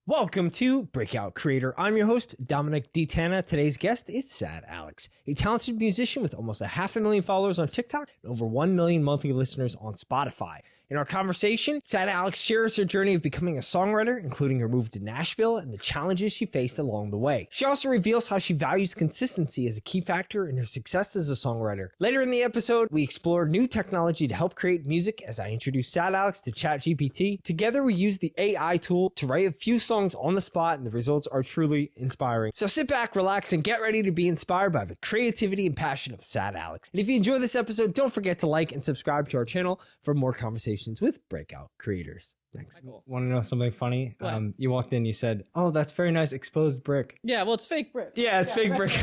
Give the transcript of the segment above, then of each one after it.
Welcome to Breakout Creator. I'm your host, Dominic DeTana. Today's guest is Sad Alex, a talented musician with almost 500,000 followers on TikTok and over 1 million monthly listeners on Spotify. In our conversation, Sad Alex shares her journey of becoming a songwriter, including her move to Nashville and the challenges she faced along the way. She also reveals how she values consistency as a key factor in her success as a songwriter. Later in the episode, we explore new technology to help create music as I introduce Sad Alex to ChatGPT. Together, we use the AI tool to write a few songs on the spot, and the results are truly inspiring. So sit back, relax, and get ready to be inspired by the creativity and passion of Sad Alex. And if you enjoy this episode, don't forget to like and subscribe to our channel for more conversations with Breakout Creators. Thanks. Cool. Want to know something funny? You walked in, you said, "Oh, that's very nice exposed brick." Yeah, well, it's fake brick. Yeah, it's fake brick.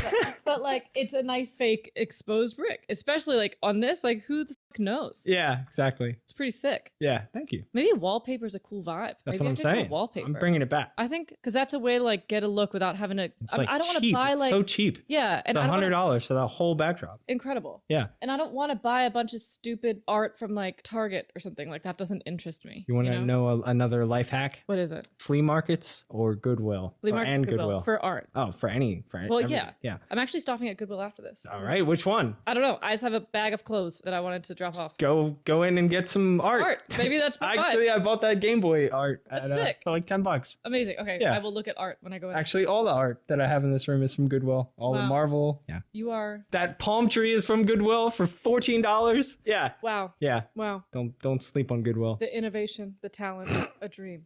But like, it's a nice fake exposed brick, especially like on this. Like, who the fuck knows? Yeah, exactly. It's pretty sick. Yeah, thank you. Maybe wallpaper is a cool vibe. That's Maybe what I'm saying. Wallpaper. I'm bringing it back. I think because that's a way to like get a look without having to. It's like I don't want to cheap. buy It's like so cheap. Yeah, and It's $100 for that whole backdrop. Incredible. Yeah. And I don't want to buy a bunch of stupid art from like Target or something. Like that doesn't interest me. You want to know another life hack? What is it? Flea markets or Goodwill? Flea market and Goodwill for art. Oh, for Well, everything. yeah. I'm actually stopping at Goodwill after this. All right, which one? I don't know. I just have a bag of clothes that I wanted to drop off. Go in and get some art. Maybe that's my Actually, vibe. I bought that Game Boy art Sick. for like $10. Amazing. Okay, Yeah. I will look at art when I go in. Actually, all the art that I have in this room is from Goodwill. All the Wow. Marvel. Yeah. You are. That palm tree is from Goodwill for $14. Yeah. Wow. Yeah. Wow. Don't sleep on Goodwill. The innovation, the talent, a dream.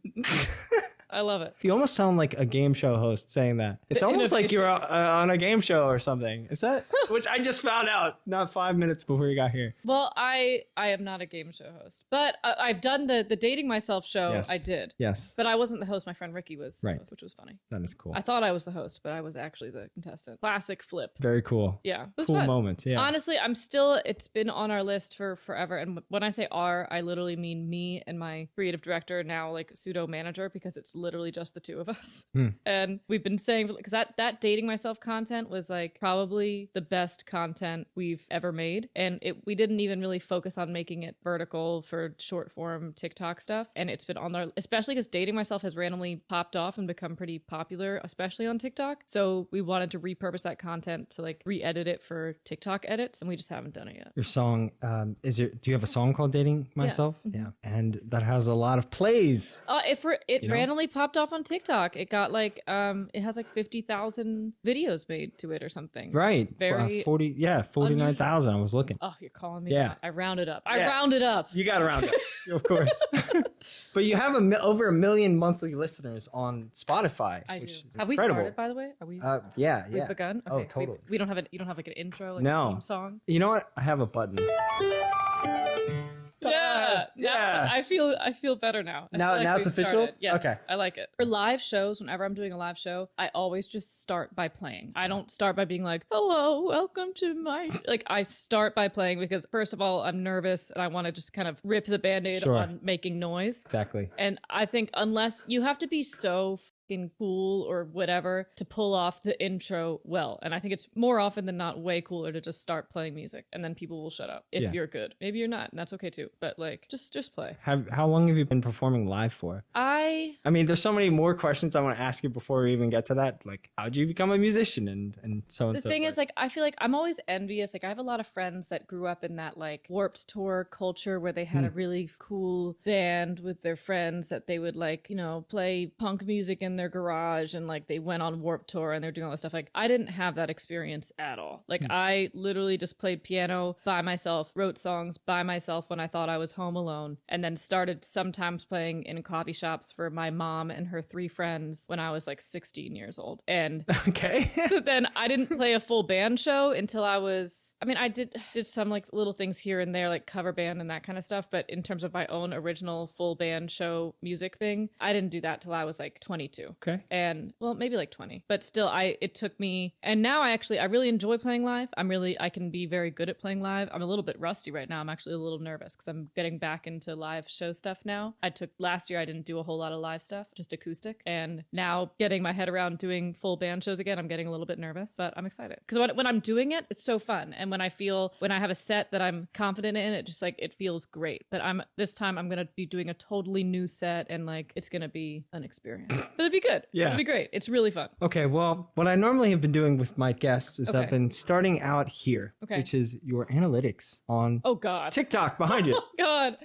I love it. You almost sound like a game show host saying that. It's almost like you're on a game show or something. Is that? Which I just found out not 5 minutes before you got here. Well, I am not a game show host, but I've done the Dating Myself show. Yes. I did. Yes. But I wasn't the host. My friend Ricky was, Right. the host, which was funny. That is cool. I thought I was the host, but I was actually the contestant. Classic flip. Very cool. Yeah. It was Cool fun. moment. Yeah. Honestly, it's been on our list for forever. And when I say our, I literally mean me and my creative director, now like pseudo manager, because it's literally just the two of us. And we've been saying, because that Dating Myself content was like probably the best content we've ever made. And we didn't even really focus on making it vertical for short form TikTok stuff. And it's been on there, especially because Dating Myself has randomly popped off and become pretty popular, especially on TikTok. So we wanted to repurpose that content to like re-edit it for TikTok edits. And we just haven't done it yet. Your song, do you have a song called Dating Myself? Yeah. And that has a lot of plays. It randomly popped off on TikTok. It got like, it has like 50,000 videos made to it or something. Right. Very 49,000. I was looking. Oh, you're calling me? Yeah. I rounded up. I rounded up. You got to round up, of course. But you have over 1 million monthly listeners on Spotify. I do. Which is Have we incredible. started, by the way? Are we? Yeah. We've begun? Okay. Oh, totally. We don't have you don't have like an intro, like No. a theme song? You know what? I have a button. Yeah. I feel better now. Now it's we've official? started. Yeah. Okay. I like it. For live shows, whenever I'm doing a live show, I always just start by playing. I don't start by being like, hello, welcome to my... Like, I start by playing because, first of all, I'm nervous and I want to just kind of rip the Band-Aid on making noise. Exactly. And I think unless you have to be so fucking cool or whatever to pull off the intro well. And I think it's more often than not way cooler to just start playing music and then people will shut up if you're good. Maybe you're not, and that's okay too. But like, just play. How long have you been performing live for? I mean, there's so many more questions I want to ask you before we even get to that. Like, how did you become a musician and so on? The thing is, like, I feel like I'm always envious. Like, I have a lot of friends that grew up in that like Warped Tour culture where they had a really cool band with their friends that they would like, you know, play punk music in their garage and like they went on Warped Tour and they're doing all this stuff. Like, I didn't have that experience at all. Like, I literally just played piano by myself, wrote songs by myself when I thought I was home alone, and then started sometimes playing in coffee shops for my mom and her 3 friends when I was like 16 years old. And okay. So then I didn't play a full band show until I did some like little things here and there, like cover band and that kind of stuff. But in terms of my own original full band show music thing, I didn't do that till I was like 22. Okay. And well, maybe like 20, but still it took me, and now I really enjoy playing live. I can be very good at playing live. I'm a little bit rusty right now. I'm actually a little nervous because I'm getting back into live show stuff now. Last year I didn't do a whole lot of live stuff, just acoustic. And now getting my head around doing full band shows again, I'm getting a little bit nervous, but I'm excited. Because when I'm doing it, it's so fun. And when I have a set that I'm confident in, it just like, it feels great. But this time I'm going to be doing a totally new set and like, it's going to be an experience. But it'd be be good. Yeah. It'll be great. It's really fun. Okay, well, what I normally have been doing with my guests is I've been starting out here, which is your analytics on TikTok behind you. Oh, God.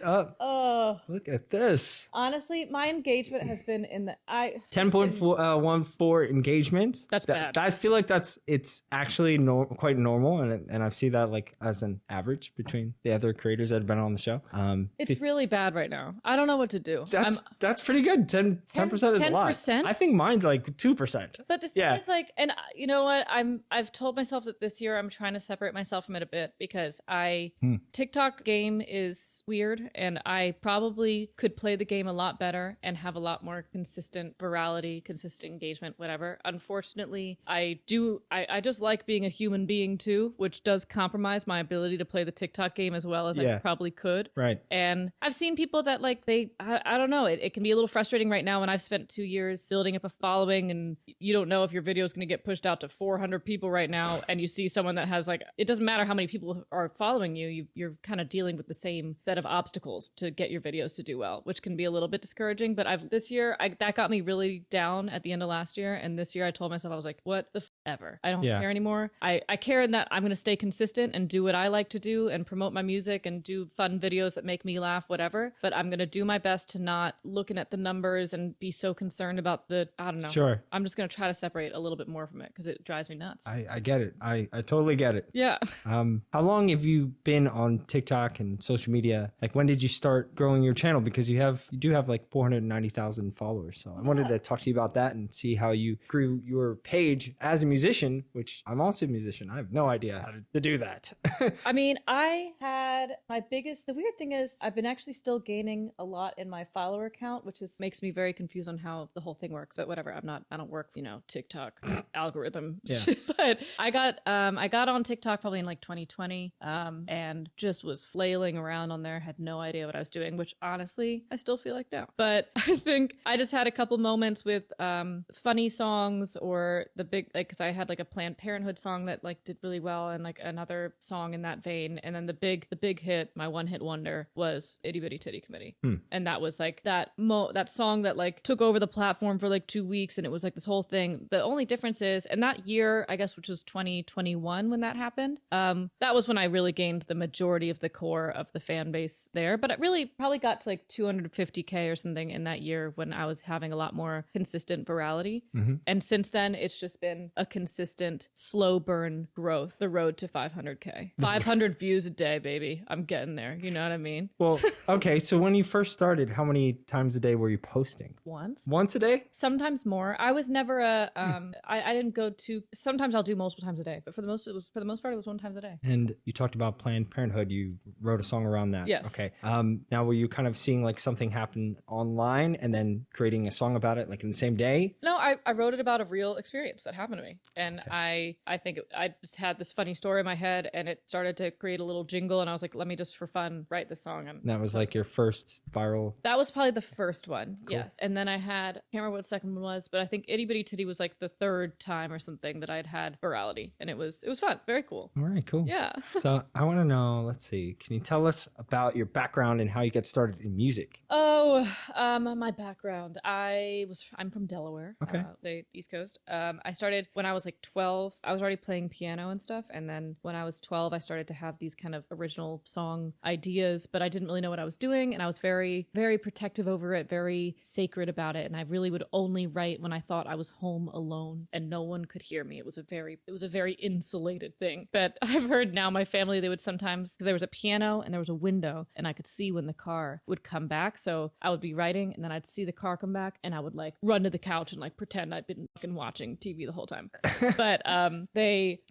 Look at this. Honestly, my engagement has been in the... 10.14 engagement. That's bad. I feel like it's actually quite normal, and I've seen that like as an average between the other creators that have been on the show. It's really bad right now. I don't know what to do. That's pretty good. 10% is a lot. 10%? I think mine's like 2%. But the thing is like, and you know what? I've told myself that this year I'm trying to separate myself from it a bit because TikTok game is weird, and I probably could play the game a lot better and have a lot more consistent virality, consistent engagement, whatever. Unfortunately, I just like being a human being too, which does compromise my ability to play the TikTok game as well as I probably could. Right. And I've seen people that like I don't know, it can be a little frustrating right now when I've spent 2 years building up a following and you don't know if your video is going to get pushed out to 400 people right now, and you see someone that has like, it doesn't matter how many people are following you're kind of dealing with the same set of obstacles to get your videos to do well, which can be a little bit discouraging. But this year that got me really down at the end of last year, and this year I told myself, I was like, what the ever, I don't care anymore. I care in that I'm going to stay consistent and do what I like to do and promote my music and do fun videos that make me laugh, whatever, but I'm going to do my best to not looking at the numbers and be so concerned about I don't know. Sure. I'm just going to try to separate a little bit more from it because it drives me nuts. I get it. I totally get it. Yeah. How long have you been on TikTok and social media? Like, when did you start growing your channel? Because you do have like 490,000 followers. So I wanted to talk to you about that and see how you grew your page as a musician, which I'm also a musician. I have no idea how to do that. I mean, I had the weird thing is I've been actually still gaining a lot in my follower count, which makes me very confused on how the whole thing works, but whatever. I don't work, TikTok algorithm. Yeah. But I got on TikTok probably in like 2020, and just was flailing around on there, had no idea what I was doing, which honestly, I still feel like now. But I think I just had a couple moments with, funny songs or the big, like, cause I had like a Planned Parenthood song that like did really well and like another song in that vein. And then the big hit, my one hit wonder was Itty Bitty Titty Committee. And that was like that song that like took over the platform for like 2 weeks. And it was like this whole thing. The only difference is, and that year, I guess, which was 2021 when that happened, that was when I really gained the majority of the core of the fan base there. But it really probably got to like 250K or something in that year when I was having a lot more consistent virality. And since then, it's just been a consistent slow burn growth, the road to 500K. 500 views a day, baby. I'm getting there. You know what I mean? Well, okay. So when you first started, how many times a day were you posting? Once a day? Sometimes more. I was never I didn't go to, sometimes I'll do multiple times a day, but for the most part, it was 1 time a day. And you talked about Planned Parenthood. You wrote a song around that. Yes. Okay. Now, were you kind of seeing like something happen online and then creating a song about it like in the same day? No, I wrote it about a real experience that happened to me. And okay. I think I just had this funny story in my head, and it started to create a little jingle, and I was like, let me just for fun write this song. And that was like your first viral? That was probably the first one. Cool. Yes. And then I can't remember what the second one was, but I think Itty Bitty Titty was like the third time or something that I'd had virality, and it was fun. Very cool. All right, cool. Yeah. So I want to know, let's see, can you tell us about your background and how you got started in music? Oh, my background. I'm from Delaware. Okay. The East Coast. I started when I was like 12. I was already playing piano and stuff. And then when I was 12, I started to have these kind of original song ideas, but I didn't really know what I was doing. And I was very, very protective over it, very sacred about it. And I really would only write when I thought I was home alone and no one could hear me. It was a very insulated thing. But I've heard now my family, they would sometimes, because there was a piano and there was a window and I could see when the car would come back. So I would be writing and then I'd see the car come back and I would like run to the couch and like pretend I'd been fucking watching TV the whole time. But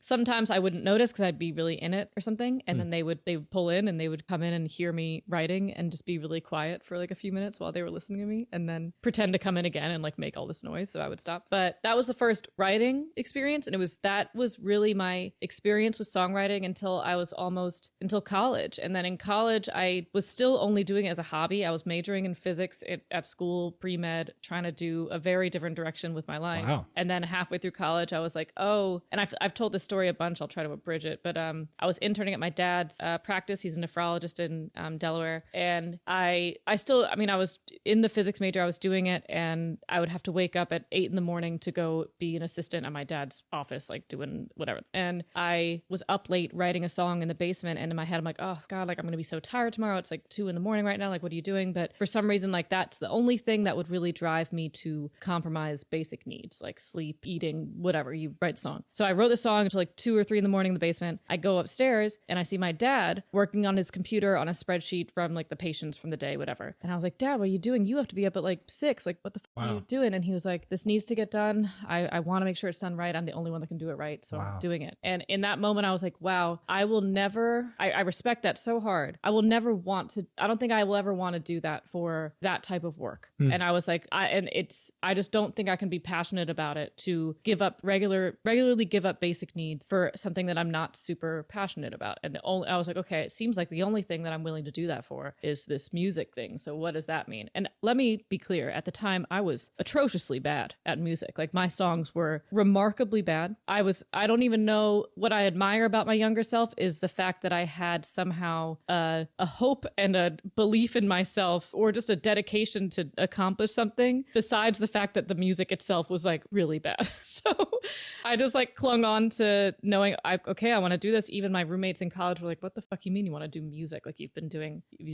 sometimes I wouldn't notice because I'd be really in it or something. And then they would pull in and they would come in and hear me writing and just be really quiet for like a few minutes while they were listening to me and then pretend to come in again and like make all this noise. So I would stop. But that was the first writing experience. And that was really my experience with songwriting until college. And then in college, I was still only doing it as a hobby. I was majoring in physics at school, pre-med, trying to do a very different direction with my life. Wow. And then halfway through college, I was like, oh, and I've told this story a bunch. I'll try to abridge it. But I was interning at my dad's practice. He's a nephrologist in Delaware. And I was in the physics major. I was doing it. And I would have to wake up at 8 in the morning to go be an assistant at my dad's office, like doing whatever. And I was up late writing a song in the basement, and in my head I'm like, oh God, like I'm gonna be so tired tomorrow. It's like 2 in the morning right now. Like, what are you doing? But for some reason, like that's the only thing that would really drive me to compromise basic needs like sleep, eating, whatever. You write the song. So I wrote the song until like 2 or 3 in the morning in the basement. I go upstairs and I see my dad working on his computer on a spreadsheet from like the patients from the day, whatever. And I was like, Dad, what are you doing? You have to be up at like 6. Like, what the fuck are you doing? And he was like, this needs to get done. I want to make sure it's done right. I'm the only one that can do it right. So I'm doing it. And in that moment, I was like, wow, I will never, I respect that so hard. I will never want to, I don't think I will ever want to do that for that type of work. And I was like, I just don't think I can be passionate about it to give up regularly give up basic needs for something that I'm not super passionate about. And I was like, okay, it seems like the only thing that I'm willing to do that for is this music thing. So what does that mean? And let me be clear, at the time I was atrociously bad at music. Like my songs were remarkably bad. I don't even know what I admire about my younger self is the fact that I had somehow a hope and a belief in myself, or just a dedication to accomplish something besides the fact that the music itself was like really bad. So I just like clung on to knowing I want to do this. Even my roommates in college were like, what the fuck you mean you want to do music? Like you've been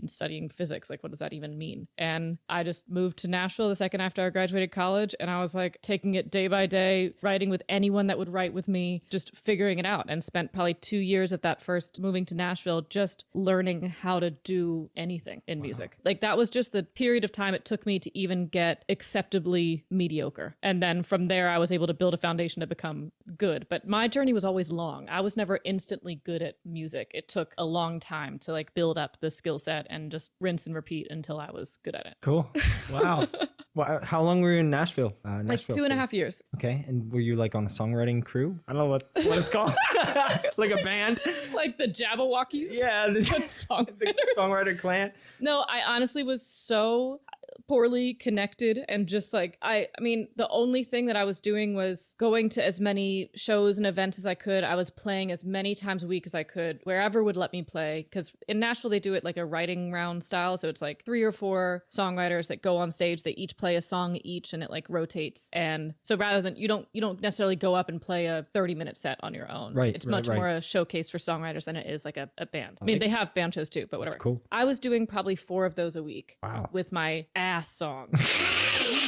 studying physics. Like what does that even mean? And I just moved to Nashville the second after I graduated college, and I was like taking it day by day, writing with anyone that would write with me, just figuring it out, and spent probably 2 years of that first moving to Nashville just learning how to do anything in music. Like that was just the period of time it took me to even get acceptably mediocre. And then from there, I was able to build a foundation to become good. But my journey was always long. I was never instantly good at music. It took a long time to like build up the skill set and just rinse and repeat until I was good at it. Cool. Wow. Well, how long were you in Nashville? Like 2.5 years. Okay. And were you like on a songwriting crew? I don't know what it's called. Like a band? Like the Jabberwockies? Yeah. The songwriter clan? No, I honestly was so poorly connected, and just like I mean the only thing that I was doing was going to as many shows and events as I could. I was playing as many times a week as I could wherever would let me play, because in Nashville they do it like a writing round style, so it's like 3 or 4 songwriters that go on stage, they each play a song each, and it like rotates. And so rather than you don't necessarily go up and play a 30-minute set on your own, right? It's much more a showcase for songwriters than it is like a band. I mean, they have band shows too, but whatever. That's cool. I was doing probably 4 of those a week. Wow. With my ass song.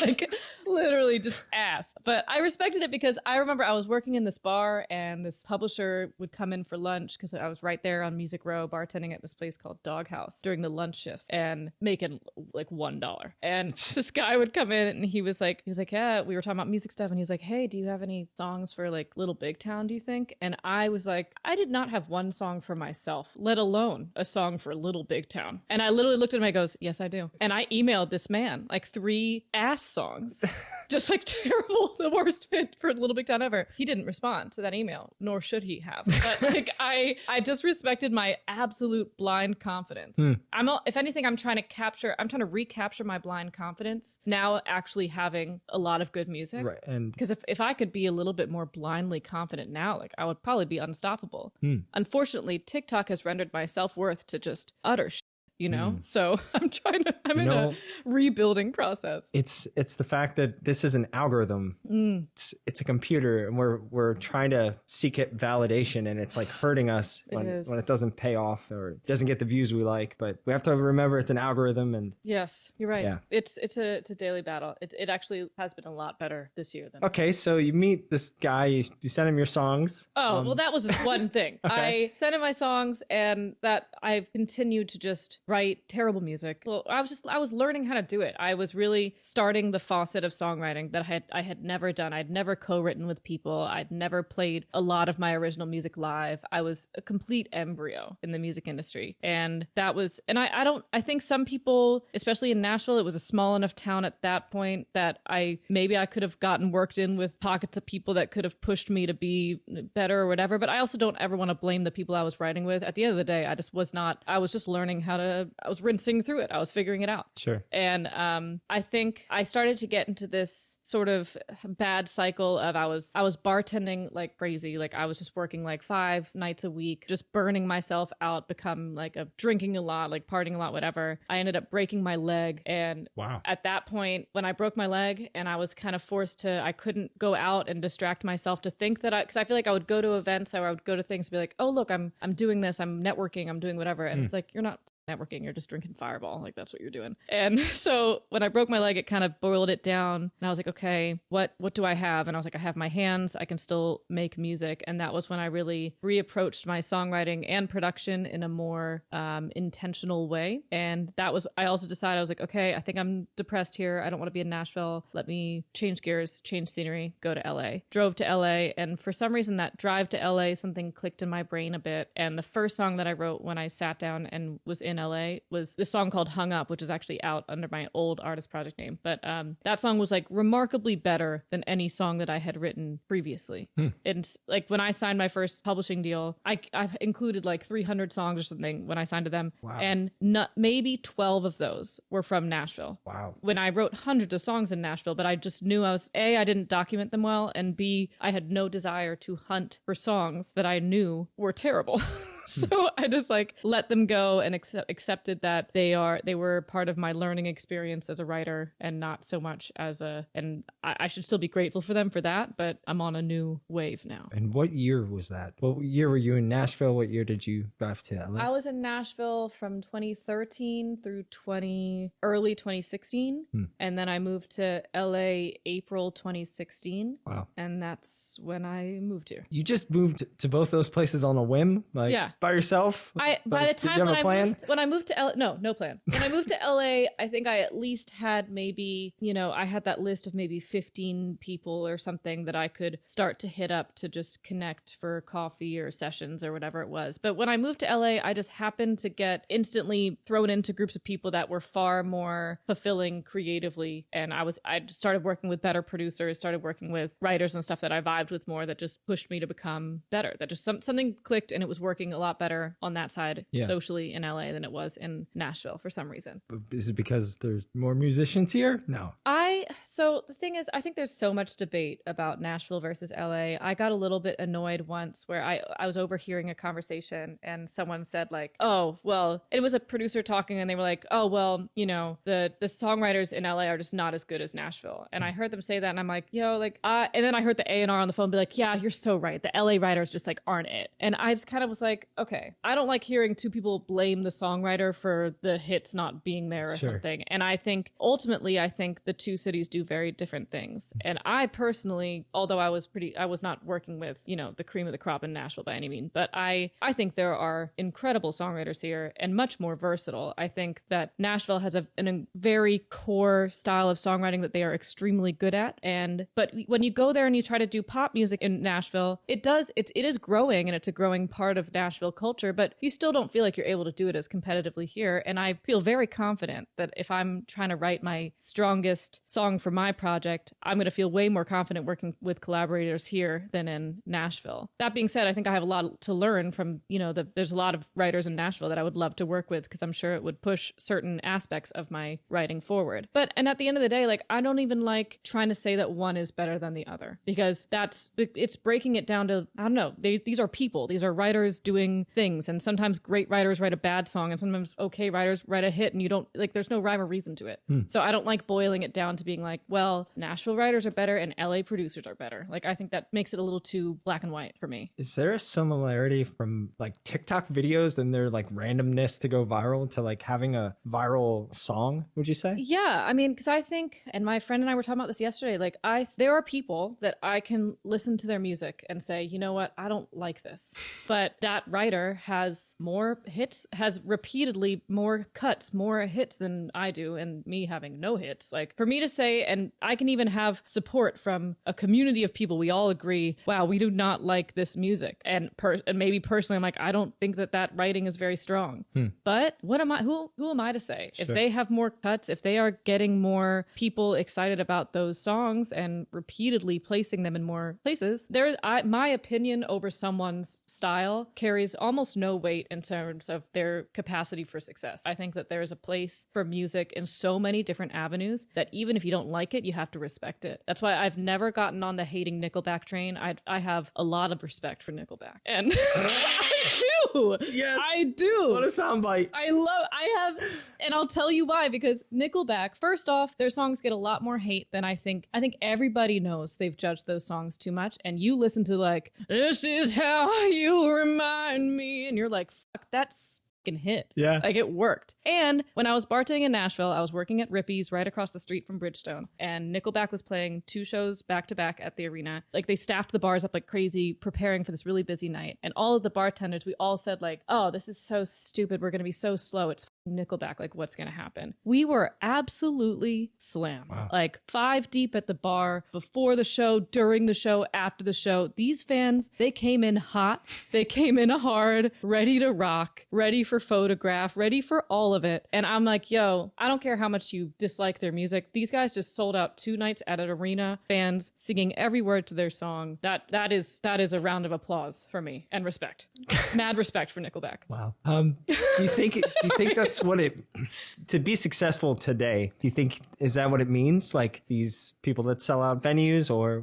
Like literally just ass. But I respected it because I remember I was working in this bar, and this publisher would come in for lunch because I was right there on Music Row bartending at this place called Doghouse during the lunch shifts and making like $1. And this guy would come in, and he was like, yeah, we were talking about music stuff, and he was like, hey, do you have any songs for like Little Big Town, do you think? And I was like, I did not have one song for myself, let alone a song for Little Big Town. And I literally looked at him and I goes, yes, I do. And I emailed this man like 3 ass songs. Just like terrible, the worst fit for Little Big Town ever. He didn't respond to that email, nor should he have. But like I just respected my absolute blind confidence. If anything, I'm trying to recapture my blind confidence now, actually having a lot of good music. Right. And because if I could be a little bit more blindly confident now, like I would probably be unstoppable. Unfortunately, TikTok has rendered my self-worth to just utter shit. So I'm in a rebuilding process. It's the fact that this is an algorithm. It's a computer, and we're trying to seek it validation, and it's like hurting us when it doesn't pay off or doesn't get the views we like. But we have to remember it's an algorithm. And yes, you're right. Yeah. It's a daily battle. It actually has been a lot better this year than. Okay, so you meet this guy, you send him your songs. Oh, well, that was just one thing. Okay. I sent him my songs, and that I've continued to just write terrible music. Well, I was learning how to do it. I was really starting the faucet of songwriting that I had never done. I'd never co-written with people. I'd never played a lot of my original music live. I was a complete embryo in the music industry. And I think some people, especially in Nashville, it was a small enough town at that point that I could have gotten worked in with pockets of people that could have pushed me to be better or whatever. But I also don't ever want to blame the people I was writing with. At the end of the day, I was just learning how to was rinsing through it. I was figuring it out. Sure. And I think I started to get into this sort of bad cycle of I was bartending like crazy. Like I was just working like 5 nights a week, just burning myself out, become like drinking a lot, like partying a lot, whatever. I ended up breaking my leg. And wow. At that point, when I broke my leg and I was kind of forced to, I couldn't go out and distract myself to think that because I feel like I would go to events or I would go to things and be like, oh, look, I'm doing this, I'm networking, I'm doing whatever. And it's like, you're not networking, you're just drinking Fireball. Like that's what you're doing. And so when I broke my leg, it kind of boiled it down. And I was like, okay, what do I have? And I was like, I have my hands, I can still make music. And that was when I really reapproached my songwriting and production in a more intentional way. And that was, I also decided, I was like, okay, I think I'm depressed here. I don't want to be in Nashville. Let me change gears, change scenery, go to LA. Drove to LA. And for some reason that drive to LA, something clicked in my brain a bit. And the first song that I wrote when I sat down and was in LA was this song called Hung Up, which is actually out under my old artist project name. But that song was like remarkably better than any song that I had written previously. And like when I signed my first publishing deal, I included like 300 songs or something when I signed to them. Wow. And maybe 12 of those were from Nashville. Wow. When I wrote hundreds of songs in Nashville, but I just knew I didn't document them well, and B, I had no desire to hunt for songs that I knew were terrible. So I just like let them go and accepted that they were part of my learning experience as a writer and not so much as and I should still be grateful for them for that, but I'm on a new wave now. And what year was that? What year were you in Nashville? What year did you drive to LA? I was in Nashville from 2013 through early 2016. And then I moved to LA April 2016. Wow. And that's when I moved here. You just moved to both those places on a whim? Like, yeah. By yourself? By the time did you have a plan? when I moved to LA, no plan. When I moved to LA, I think I at least had maybe, I had that list of maybe 15 people or something that I could start to hit up to just connect for coffee or sessions or whatever it was. But when I moved to LA, I just happened to get instantly thrown into groups of people that were far more fulfilling creatively. And I just started working with better producers, started working with writers and stuff that I vibed with more, that just pushed me to become better. That just something clicked and it was working a lot better on that side socially in LA than it was in Nashville for some reason. Is it because there's more musicians here? No. So the thing is, I think there's so much debate about Nashville versus LA. I got a little bit annoyed once where I was overhearing a conversation and someone said like, oh, well, it was a producer talking and they were like, oh, well, the songwriters in LA are just not as good as Nashville. And I heard them say that and I'm like, and then I heard the A&R on the phone be like, yeah, you're so right. The LA writers just like aren't it. And I just kind of was like, okay, I don't like hearing two people blame the songwriter for the hits not being there or something. And I think ultimately, the two cities do very different things. And I personally, although I was not working with, the cream of the crop in Nashville by any means, but I think there are incredible songwriters here and much more versatile. I think that Nashville has a very core style of songwriting that they are extremely good at. But when you go there and you try to do pop music in Nashville, it is growing and it's a growing part of Nashville culture, but you still don't feel like you're able to do it as competitively here. And I feel very confident that if I'm trying to write my strongest song for my project, I'm going to feel way more confident working with collaborators here than in Nashville. That being said, I think I have a lot to learn from, there's a lot of writers in Nashville that I would love to work with because I'm sure it would push certain aspects of my writing forward. And at the end of the day, like, I don't even like trying to say that one is better than the other because it's breaking it down to, I don't know, these are people, these are writers doing things. And sometimes great writers write a bad song and sometimes okay writers write a hit and you don't, like, there's no rhyme or reason to it. So I don't like boiling it down to being like, well, Nashville writers are better and LA producers are better. Like, I think that makes it a little too black and white for me. Is there a similarity from like TikTok videos and their like randomness to go viral to like having a viral song, would you say? Yeah, I mean, because I think, and my friend and I were talking about this yesterday, like there are people that I can listen to their music and say, you know what, I don't like this. But that writer has more hits, has repeatedly more cuts, more hits than I do, and me having no hits. Like, for me to say, and I can even have support from a community of people, we all agree, wow, we do not like this music. And maybe personally, I'm like, I don't think that writing is very strong. But what am I, who am I to say? Sure. If they have more cuts, if they are getting more people excited about those songs and repeatedly placing them in more places, my opinion over someone's style carries carries almost no weight in terms of their capacity for success. I think that there is a place for music in so many different avenues that even if you don't like it, you have to respect it. That's why I've never gotten on the hating Nickelback train. I have a lot of respect for Nickelback. And I do. Yes. I do. What a soundbite. And I'll tell you why, because Nickelback, first off, their songs get a lot more hate than I think everybody knows. They've judged those songs too much. And you listen to like, this is how you remind me. And you're like, fuck, that's fucking hit. Yeah. Like it worked. And when I was bartending in Nashville, I was working at Rippy's right across the street from Bridgestone. And Nickelback was playing 2 shows back to back at the arena. Like they staffed the bars up like crazy, preparing for this really busy night. And all of the bartenders, we all said like, oh, this is so stupid. We're going to be so slow. It's Nickelback. Like what's going to happen? We were absolutely slammed. Wow. Like 5 deep at the bar, before the show, during the show, after the show. These fans, they came in hot. They came in hard, ready to rock, ready for photograph, ready for all of it. And I'm like, yo, I don't care how much you dislike their music. These guys just sold out 2 nights at an arena, fans singing every word to their song. That is a round of applause for me and respect. Mad respect for Nickelback. Wow. Do you think that's what to be successful today? Do you think is that what it means? Like these people that sell out venues, or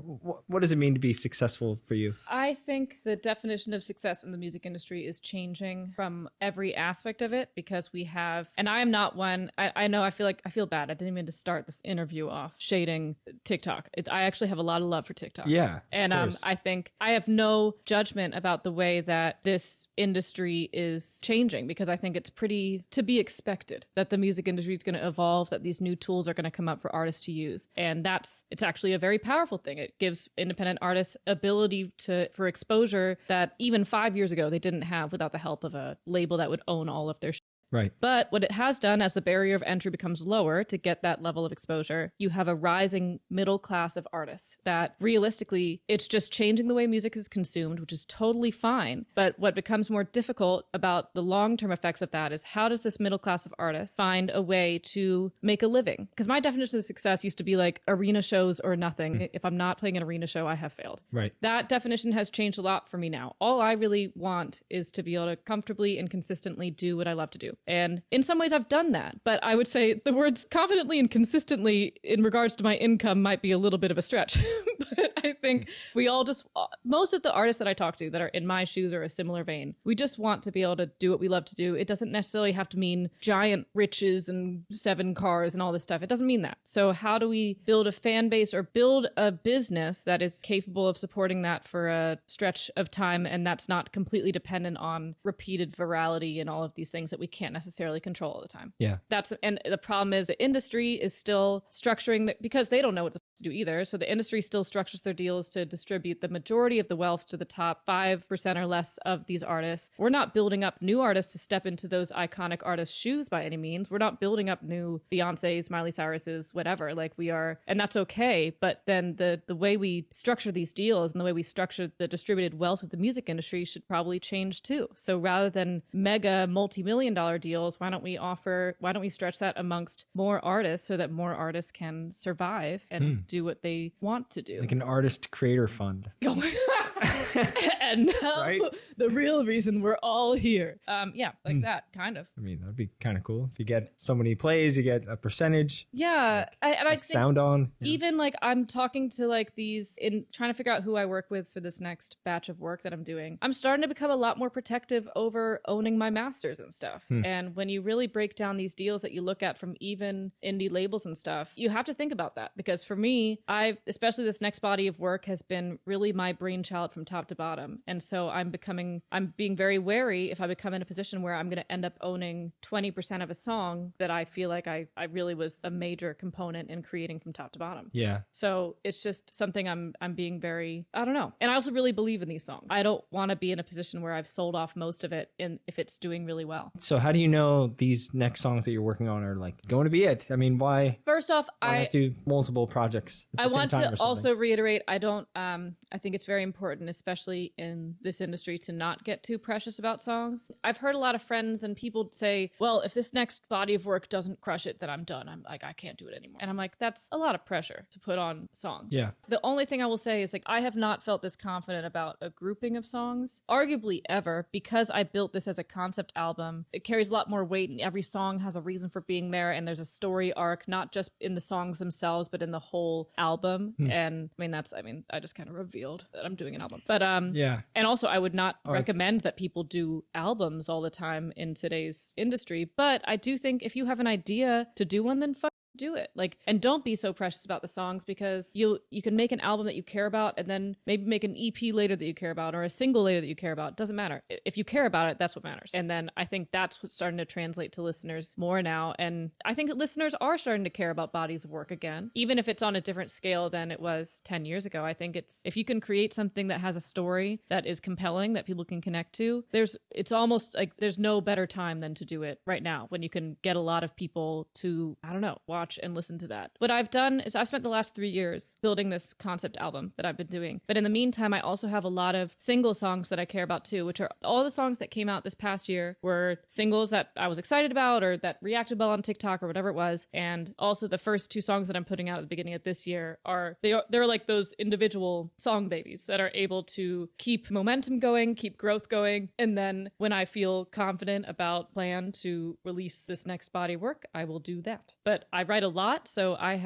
what does it mean to be successful for you? I think the definition of success in the music industry is changing from every aspect of it, because we have, and I am not one, I know I feel bad. I didn't mean to start this interview off shading TikTok. I actually have a lot of love for TikTok. Yeah. And I think I have no judgment about the way that this industry is changing, because I think it's pretty to be expected that the music industry is going to evolve, that these new tools are going to come up for artists to use. And it's actually a very powerful thing. It gives independent artists ability for exposure that even 5 years ago they didn't have without the help of a label that would own all of their Right. But what it has done, as the barrier of entry becomes lower to get that level of exposure, you have a rising middle class of artists that realistically, it's just changing the way music is consumed, which is totally fine. But what becomes more difficult about the long-term effects of that is, how does this middle class of artists find a way to make a living? Because my definition of success used to be like arena shows or nothing. If I'm not playing an arena show, I have failed. Right. That definition has changed a lot for me now. All I really want is to be able to comfortably and consistently do what I love to do. And in some ways I've done that, but I would say the words confidently and consistently in regards to my income might be a little bit of a stretch. But I think most of the artists that I talk to that are in my shoes or a similar vein, we just want to be able to do what we love to do. It doesn't necessarily have to mean giant riches and 7 cars and all this stuff. It doesn't mean that. So how do we build a fan base or build a business that is capable of supporting that for a stretch of time, and that's not completely dependent on repeated virality and all of these things that we can't necessarily control all the time. Yeah. And the problem is the industry is still structuring that, because they don't know what to do either. So the industry still structures their deals to distribute the majority of the wealth to the top 5% or less of these artists. We're not building up new artists to step into those iconic artists' shoes by any means. We're not building up new Beyoncé's, Miley Cyrus's, whatever. Like we are, and that's okay. But then the way we structure these deals and the way we structure the distributed wealth of the music industry should probably change too. So rather than mega multi-million-dollar deals, why don't we stretch that amongst more artists so that more artists can survive and do what they want to do? Like an artist creator fund. And now Right? the real reason we're all here. That kind of. I mean, that'd be kind of cool. If you get so many plays, you get a percentage. Yeah. I think sound on. even like I'm talking to like trying to figure out who I work with for this next batch of work that I'm doing. I'm starting to become a lot more protective over owning my masters and stuff. And when you really break down these deals that you look at from even indie labels and stuff, you have to think about that. Because for me, especially this next body of work has been really my brainchild from top to bottom. And so I'm being very wary if I become in a position where I'm going to end up owning 20% of a song that I feel like I really was a major component in creating from top to bottom. Yeah. So it's just something I'm being very, I don't know. And I also really believe in these songs. I don't want to be in a position where I've sold off most of it if it's doing really well. So how do you know these next songs that you're working on are like going to be it? I mean, why? First off, why not do multiple projects at the I same want time to or something? also reiterate, I think it's very important important, especially in this industry, to not get too precious about songs. I've heard a lot of friends and people say, well, if this next body of work doesn't crush it, then I'm done. I'm like, I can't do it anymore. And I'm like, that's a lot of pressure to put on songs. Yeah. The only thing I will say is, like, I have not felt this confident about a grouping of songs, arguably ever, because I built this as a concept album. It carries a lot more weight, and every song has a reason for being there, and there's a story arc, not just in the songs themselves, but in the whole album. And I just kind of revealed that I'm doing an album. But yeah. And also, I would not recommend that people do albums all the time in today's industry. But I do think if you have an idea to do one, then do it. Like, and don't be so precious about the songs, because you can make an album that you care about and then maybe make an EP later that you care about, or a single later that you care about. It doesn't matter. If you care about it, that's what matters. And then I think that's what's starting to translate to listeners more now. And I think listeners are starting to care about bodies of work again, even if it's on a different scale than it was 10 years ago. I think if you can create something that has a story that is compelling, that people can connect to, it's almost like there's no better time than to do it right now, when you can get a lot of people to, I don't know, watch and listen to that. What I've done is I've spent the last 3 years building this concept album that I've been doing. But in the meantime, I also have a lot of single songs that I care about too, which are all the songs that came out this past year were singles that I was excited about or that reacted well on TikTok or whatever it was. And also the first 2 songs that I'm putting out at the beginning of this year they're like those individual song babies that are able to keep momentum going, keep growth going. And then when I feel confident about plan to release this next body of work, I will do that. But I write a lot, so I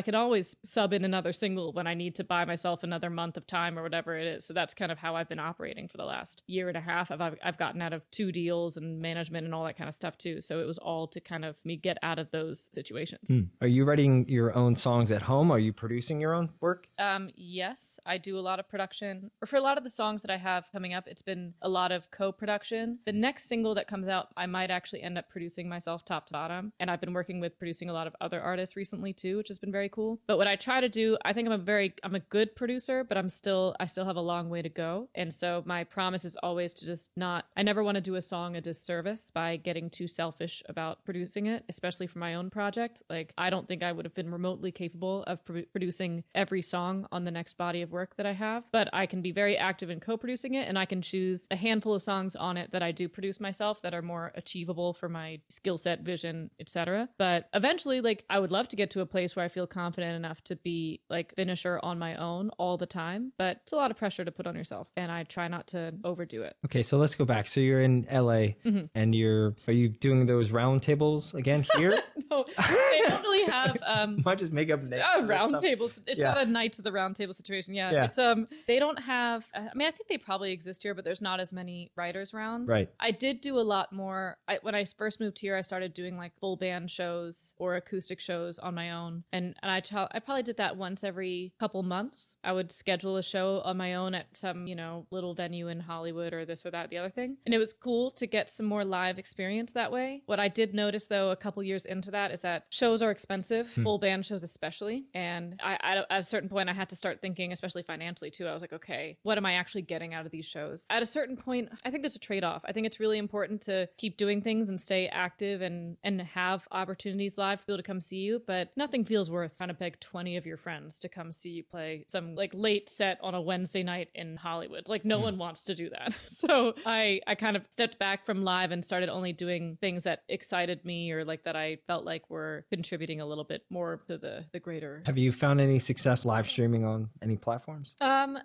can always sub in another single when I need to buy myself another month of time or whatever it is. So that's kind of how I've been operating for the last year and a half. I've gotten out of 2 deals and management and all that kind of stuff too. So it was all to kind of me get out of those situations. Are you writing your own songs at home? Are you producing your own work? Yes, I do a lot of production. Or for a lot of the songs that I have coming up, it's been a lot of co-production. The next single that comes out, I might actually end up producing myself top to bottom. And I've been working with producing a lot of other artists recently too, which has been very cool. But what I try to do, I think I'm a good producer, but I still have a long way to go. And so my promise is always to just I never want to do a song a disservice by getting too selfish about producing it, especially for my own project. Like, I don't think I would have been remotely capable of producing every song on the next body of work that I have, but I can be very active in co-producing it, and I can choose a handful of songs on it that I do produce myself that are more achievable for my skill set, vision, etc. But eventually, like, I would love to get to a place where I feel confident enough to be like finisher on my own all the time, but it's a lot of pressure to put on yourself, and I try not to overdo it. Okay, so let's go back. So you're in LA, and are you doing those roundtables again here? No, they don't really have Might just make up names. Roundtables. It's not a Knights of the Round Table situation. Yeah. It's they don't have. I mean, I think they probably exist here, but there's not as many writers rounds. Right. I did do a lot more. When I first moved here, I started doing like full band shows or acoustic shows on my own, and I probably did that once every couple months. I would schedule a show on my own at some little venue in Hollywood or this or that, the other thing, and it was cool to get some more live experience that way. What I did notice though, a couple years into that, is that shows are expensive, full band shows especially, and I at a certain point I had to start thinking, especially financially too. I was like, okay, what am I actually getting out of these shows? At a certain point, I think there's a trade-off. I think it's really important to keep doing things and stay active and have opportunities live for people to come see you, but nothing feels worth trying to beg 20 of your friends to come see you play some like late set on a Wednesday night in Hollywood. Like, no one wants to do that. So I kind of stepped back from live and started only doing things that excited me, or like that I felt like were contributing a little bit more to the greater. Have you found any success live streaming on any platforms?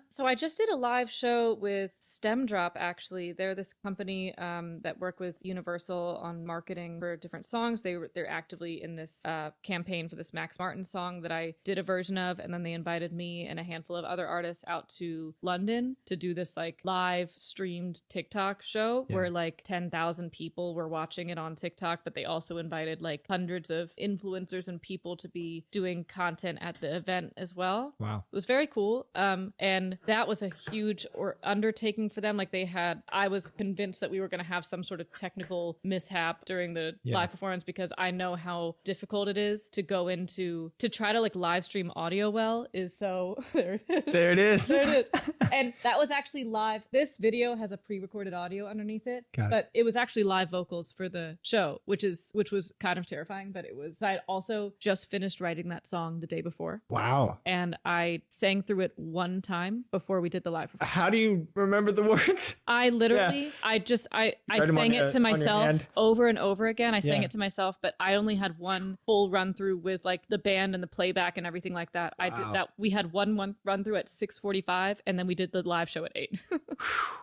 So I just did a live show with Stem Drop, actually. They're this company that work with Universal on marketing for different songs. They're actively in this campaign for this Max Martin song that I did a version of, and then they invited me and a handful of other artists out to London to do this like live streamed TikTok show where like 10,000 people were watching it on TikTok, but they also invited like hundreds of influencers and people to be doing content at the event as well. Wow. It was very cool. And that was a huge undertaking for them. Like, I was convinced that we were going to have some sort of technical mishap during the live performance, because I know how difficult it is to go into to try to like live stream audio well is so there it is. There it is. There it is. And that was actually live. This video has a pre-recorded audio underneath it, but it was actually live vocals for the show, which was kind of terrifying, but it was. I'd also just finished writing that song the day before. Wow. And I sang through it one time before we did the live performance. How do you remember the words? I literally, I sang it to myself over and over again. I sang it to myself, but I only had one full run through with like the band and the playback and everything like that. I did that. We had one run through at 6:45, and then we did the live show at 8.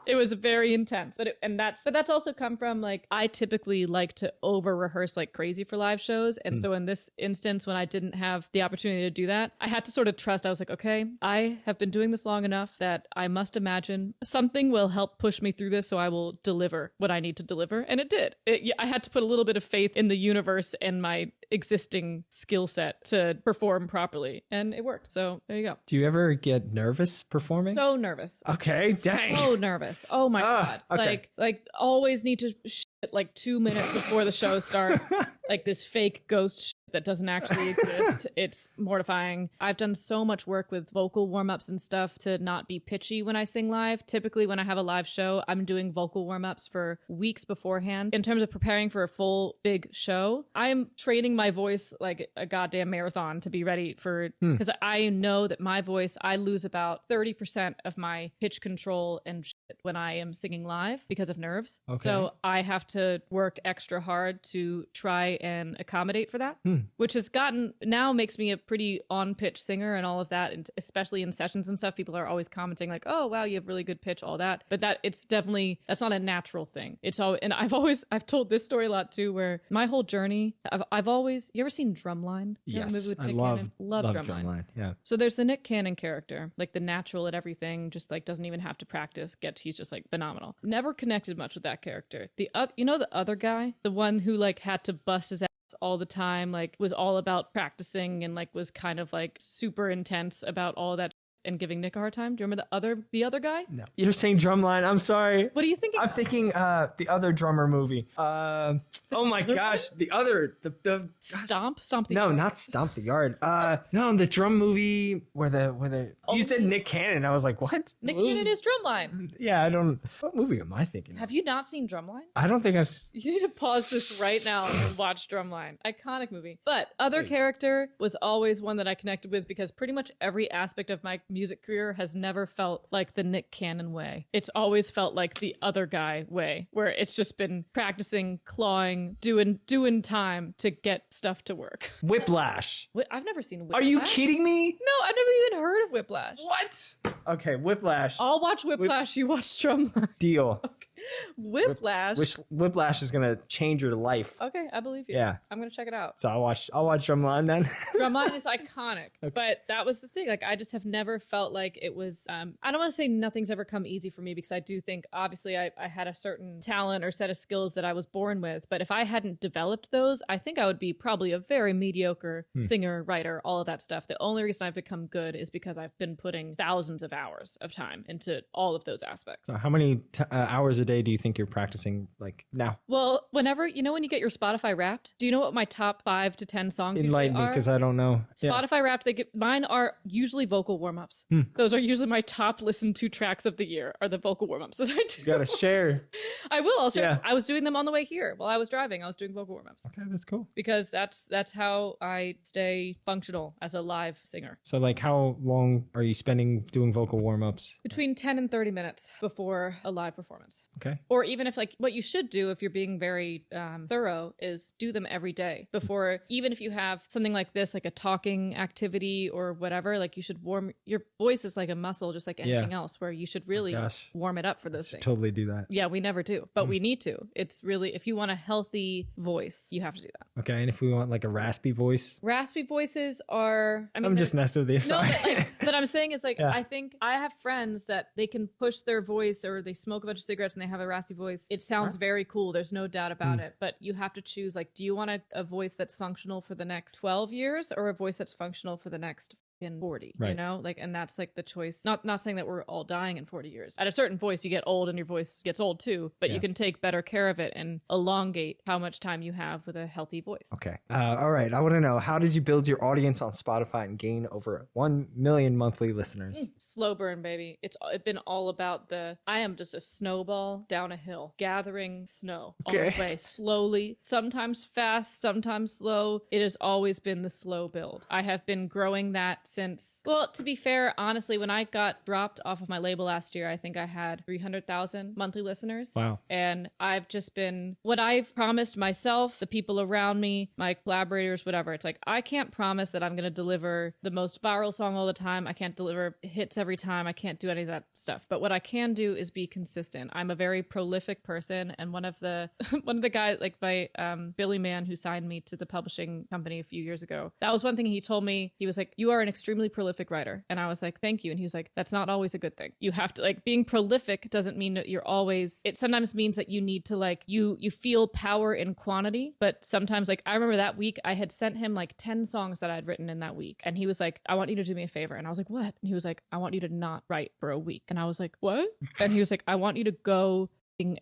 It was very intense, but that's also come from like I typically like to over rehearse like crazy for live shows, and so in this instance, when I didn't have the opportunity to do that, I had to sort of trust. I was like, okay, I have been doing this long enough that I must imagine something will help push me through this, so I will deliver what I need to deliver, and it did. I had to put a little bit of faith in the universe and my existing skill set to perform properly, and it worked. So there you go. Do you ever get nervous performing? So nervous. Okay, dang. So nervous. Oh my god. Okay. Like always need to shit like 2 minutes before the show starts. Like this fake ghost shit that doesn't actually exist. It's mortifying. I've done so much work with vocal warm-ups and stuff to not be pitchy when I sing live. Typically when I have a live show, I'm doing vocal warm-ups for weeks beforehand. In terms of preparing for a full big show, I'm training my voice like a goddamn marathon to be ready for, because I know that my voice, I lose about 30% of my pitch control and shit when I am singing live because of nerves. Okay. So I have to work extra hard to try and accommodate for that. Which has now makes me a pretty on-pitch singer and all of that, and especially in sessions and stuff, people are always commenting like, oh wow, you have really good pitch, all that, but that's not a natural thing. It's all, and I've told this story a lot too, where my whole journey, I've always, you ever seen Drumline? Yes, I love Drumline. Yeah. So there's the Nick Cannon character, like the natural at everything, just like doesn't even have to practice, he's just like phenomenal. Never connected much with that character. The other guy, the one who like had to bust his ass all the time, like was all about practicing and like was kind of like super intense about all that and giving Nick a hard time. Do you remember the other guy? No. You're saying Drumline. I'm sorry. What are you thinking? I'm thinking the other drummer movie. Oh my gosh, the Stomp the No, Yard. not Stomp the Yard. No, the drum movie where you said Nick Cannon. I was like, what? Nick Cannon is Drumline. Yeah, I don't. What movie am I thinking of? Have you not seen Drumline? I don't think I've. You need to pause this right now and watch Drumline. Iconic movie. But other character was always one that I connected with because pretty much every aspect of my music career has never felt like the Nick Cannon way. It's always felt like the other guy way, where it's just been practicing, clawing, doing time to get stuff to work. Whiplash. I've never seen Whiplash. Are you kidding me? No, I've never even heard of Whiplash. What? Okay, Whiplash. I'll watch Whiplash. You watch Drumline. Deal. Okay. Whiplash. Whiplash is gonna change your life. Okay, I believe you. Yeah, I'm gonna check it out. So I'll watch Drumline then. Drumline is iconic, but that was the thing. Like, I just have never felt like it was. I don't want to say nothing's ever come easy for me because I do think obviously I had a certain talent or set of skills that I was born with. But if I hadn't developed those, I think I would be probably a very mediocre singer, writer, all of that stuff. The only reason I've become good is because I've been putting thousands of hours of time into all of those aspects. So how many hours a day do you think you're practicing like now? Well, whenever, when you get your Spotify Wrapped, do you know what my top 5 to 10 songs Enlighten me, because I don't know. Spotify Wrapped, mine are usually vocal warm-ups. Those are usually my top listened to tracks of the year, are the vocal warm-ups that I do. You gotta share. I will. I'll share. Yeah. I was doing them on the way here while I was driving. I was doing vocal warm-ups. Okay, that's cool. Because that's how I stay functional as a live singer. So like how long are you spending doing vocal warm-ups? Between 10 and 30 minutes before a live performance. Okay. Or even if like what you should do if you're being very thorough is do them every day before, even if you have something like this, like a talking activity or whatever, like you should warm your voice is like a muscle, just like anything else, where you should really warm it up for those things. Totally do that. Yeah, we never do, but we need to. It's really, if you want a healthy voice, you have to do that. Okay, and if we want like a raspy voice? Raspy voices are, I'm just messing with you. Sorry. No, but I'm saying is like, I think I have friends that they can push their voice or they smoke a bunch of cigarettes and they have a raspy voice. It sounds very cool. There's no doubt about it, but you have to choose, like, do you want a voice that's functional for the next 12 years or a voice that's functional for the next in 40, Right. you know, like, and that's like the choice. Not saying that we're all dying in 40 years. At a certain voice, you get old and your voice gets old too, but you can take better care of it and elongate how much time you have with a healthy voice. Okay. All right. I want to know, how did you build your audience on Spotify and gain over 1 million monthly listeners? Slow burn, baby. It's been all about I am just a snowball down a hill, gathering snow all the way, slowly, sometimes fast, sometimes slow. It has always been the slow build. I have been growing that since, well, to be fair, honestly, when I got dropped off of my label last year, I think I had 300,000 monthly listeners. Wow. And I've just been, what I've promised myself, the people around me, my collaborators, whatever. It's like, I can't promise that I'm going to deliver the most viral song all the time. I can't deliver hits every time. I can't do any of that stuff. But what I can do is be consistent. I'm a very prolific person. And one of the guys, like my Billy Man, who signed me to the publishing company a few years ago, that was one thing he told me. He was like, you are an extremely prolific writer. And I was like, thank you. And he was like, that's not always a good thing. You have to, like, being prolific doesn't mean that you're always, it sometimes means that you need to, like, you feel power in quantity. But sometimes, like, I remember that week I had sent him like 10 songs that I'd written in that week. And he was like, I want you to do me a favor. And I was like, what? And he was like, I want you to not write for a week. And I was like, what? And he was like, I want you to go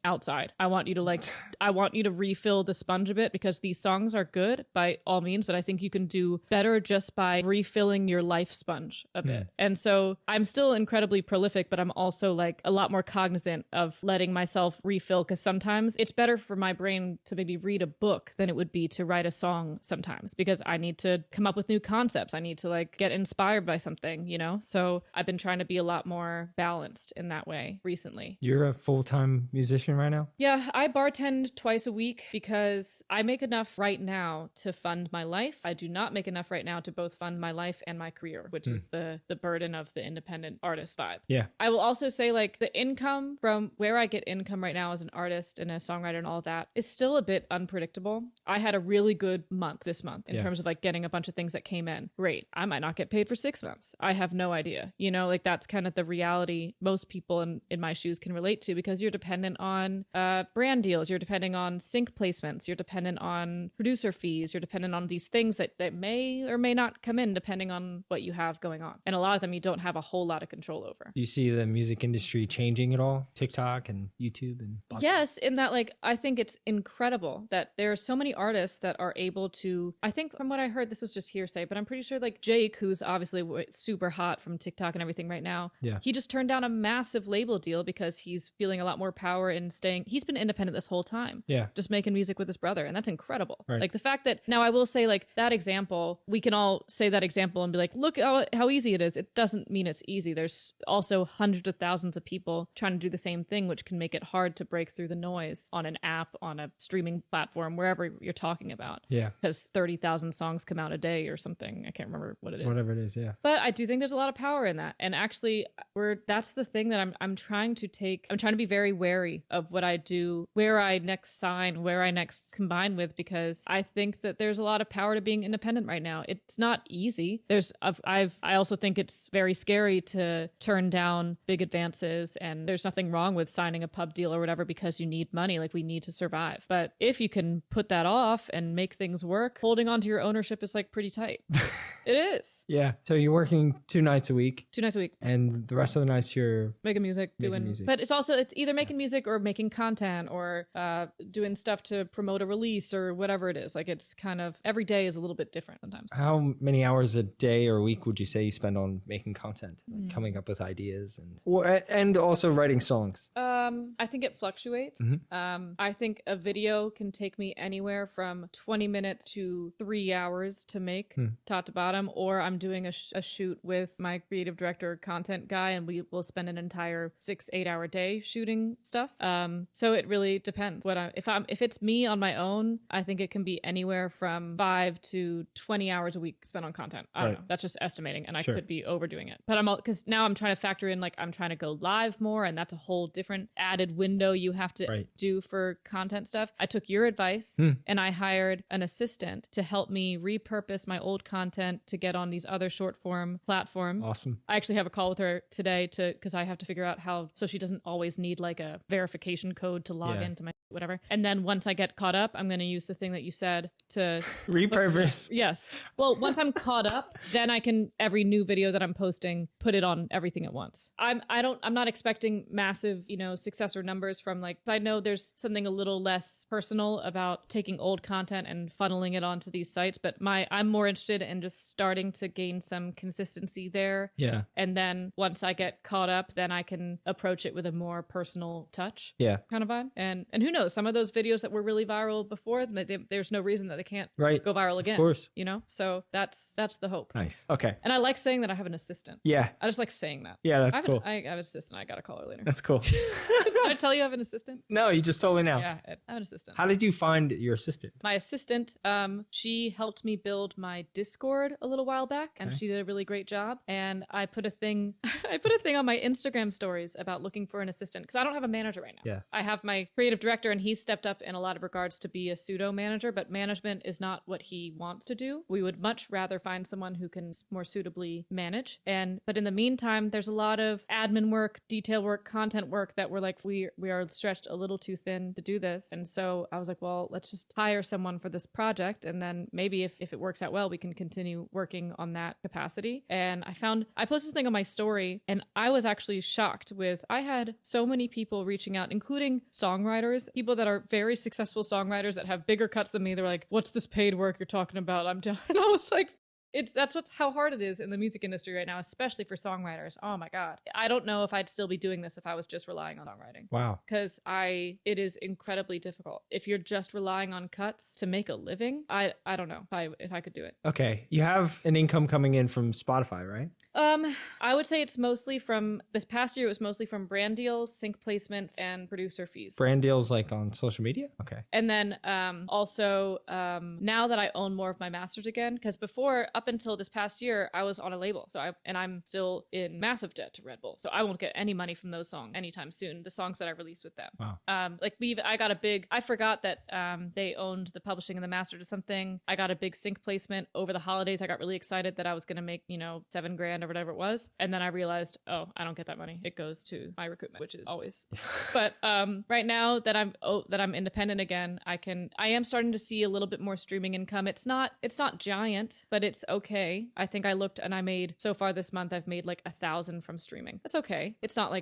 outside. I want you to refill the sponge a bit, because these songs are good by all means, but I think you can do better just by refilling your life sponge a bit. And so I'm still incredibly prolific, but I'm also like a lot more cognizant of letting myself refill, because sometimes it's better for my brain to maybe read a book than it would be to write a song sometimes, because I need to come up with new concepts. I need to like get inspired by something, you know? So I've been trying to be a lot more balanced in that way recently. You're a full-time musician right now? Yeah, I bartend twice a week because I make enough right now to fund my life. I do not make enough right now to both fund my life and my career, which is the burden of the independent artist vibe. Yeah. I will also say, like, the income from where I get income right now as an artist and a songwriter and all of that is still a bit unpredictable. I had a really good month this month in terms of like getting a bunch of things that came in. Great. I might not get paid for 6 months. I have no idea. You know, like that's kind of the reality most people in my shoes can relate to, because you're dependent on brand deals, you're depending on sync placements, you're dependent on producer fees, you're dependent on these things that may or may not come in depending on what you have going on. And a lot of them you don't have a whole lot of control over. Do you see the music industry changing at all? TikTok and YouTube and podcasts? Yes, in that, like, I think it's incredible that there are so many artists that are able to, I think from what I heard, this was just hearsay, but I'm pretty sure like Jake, who's obviously super hot from TikTok and everything right now, he just turned down a massive label deal because he's feeling a lot more power in staying, he's been independent this whole time. Yeah. Just making music with his brother. And that's incredible. Right. Like the fact that now I will say, like, that example, we can all say that example and be like, look how easy it is. It doesn't mean it's easy. There's also hundreds of thousands of people trying to do the same thing, which can make it hard to break through the noise on an app, on a streaming platform, wherever you're talking about. Yeah. Because 30,000 songs come out a day or something. I can't remember what it is. Whatever it is, yeah. But I do think there's a lot of power in that. And actually, that's the thing that I'm trying to be very wary of what I do, where I next sign, where I next combine with, because I think that there's a lot of power to being independent right now. It's not easy. I also think it's very scary to turn down big advances, and there's nothing wrong with signing a pub deal or whatever because you need money, like we need to survive. But if you can put that off and make things work, holding on to your ownership is like pretty tight. It is. Yeah. So you're working 2 nights a week. 2 nights a week. And the rest of the nights you're making music, but it's either making music or making content or doing stuff to promote a release or whatever it is. Like, it's kind of, every day is a little bit different sometimes. How many hours a day or a week would you say you spend on making content, like coming up with ideas and also writing songs? I think it fluctuates. I think a video can take me anywhere from 20 minutes to 3 hours to make, top to bottom, or I'm doing a shoot with my creative director, content guy, and we will spend an entire 6-8 hour day shooting stuff. So it really depends. If it's me on my own, I think it can be anywhere from 5 to 20 hours a week spent on content. I don't know. That's just estimating, and I could be overdoing it. But because now I'm trying to factor in, like, I'm trying to go live more, and that's a whole different added window you have to do for content stuff. I took your advice and I hired an assistant to help me repurpose my old content to get on these other short form platforms. Awesome. I actually have a call with her today because I have to figure out how, so she doesn't always need like a verification code to log into my whatever. And then once I get caught up, I'm going to use the thing that you said to repurpose. Yes. Well, once I'm caught up, then I can, every new video that I'm posting, put it on everything at once. I'm not expecting massive, success or numbers from like, I know there's something a little less personal about taking old content and funneling it onto these sites, but I'm more interested in just starting to gain some consistency there. Yeah. And then once I get caught up, then I can approach it with a more personal touch. Yeah. Kind of vibe. And who knows, some of those videos that were really viral before, there's no reason that they can't go viral again. Of course. So that's the hope. Nice. Okay. And I like saying that I have an assistant. Yeah. I just like saying that. Yeah, that's cool. I have an assistant. I gotta call her later. That's cool. Did I tell you I have an assistant? No, you just told me now. Yeah, I have an assistant. How did you find your assistant? My assistant, she helped me build my Discord a little while back, and she did a really great job. And I put a thing on my Instagram stories about looking for an assistant because I don't have a manager right now. Yeah. I have my creative director, and he's stepped up in a lot of regards to be a pseudo manager, but management is not what he wants to do. We would much rather find someone who can more suitably manage. But in the meantime, there's a lot of admin work, detail work, content work that we're like, we are stretched a little too thin to do this. And so I was like, well, let's just hire someone for this project. And then maybe if it works out well, we can continue working on that capacity. And I posted this thing on my story, and I was actually shocked I had so many people reaching out, including songwriters, people that are very successful songwriters that have bigger cuts than me. They're like, what's this paid work you're talking about? And I was like, that's how hard it is in the music industry right now, especially for songwriters. Oh my God. I don't know if I'd still be doing this if I was just relying on songwriting. Wow. Because it is incredibly difficult. If you're just relying on cuts to make a living, I don't know if I could do it. Okay. You have an income coming in from Spotify, right? I would say it's mostly from this past year. It was mostly from brand deals, sync placements, and producer fees. Brand deals like on social media? Okay. And then also now that I own more of my masters again, because before, up until this past year, I was on a label. I'm still in massive debt to Red Bull. So I won't get any money from those songs anytime soon, the songs that I released with them. Wow. I forgot that they owned the publishing and the master to something. I got a big sync placement over the holidays. I got really excited that I was going to make, $7,000 or whatever it was. And then I realized, oh, I don't get that money. It goes to my recoupment, which is always. But right now that I'm independent again, I am starting to see a little bit more streaming income. It's not giant, but it's okay. I think I looked and I made, so far this month, I've made like 1,000 from streaming. That's okay. It's not.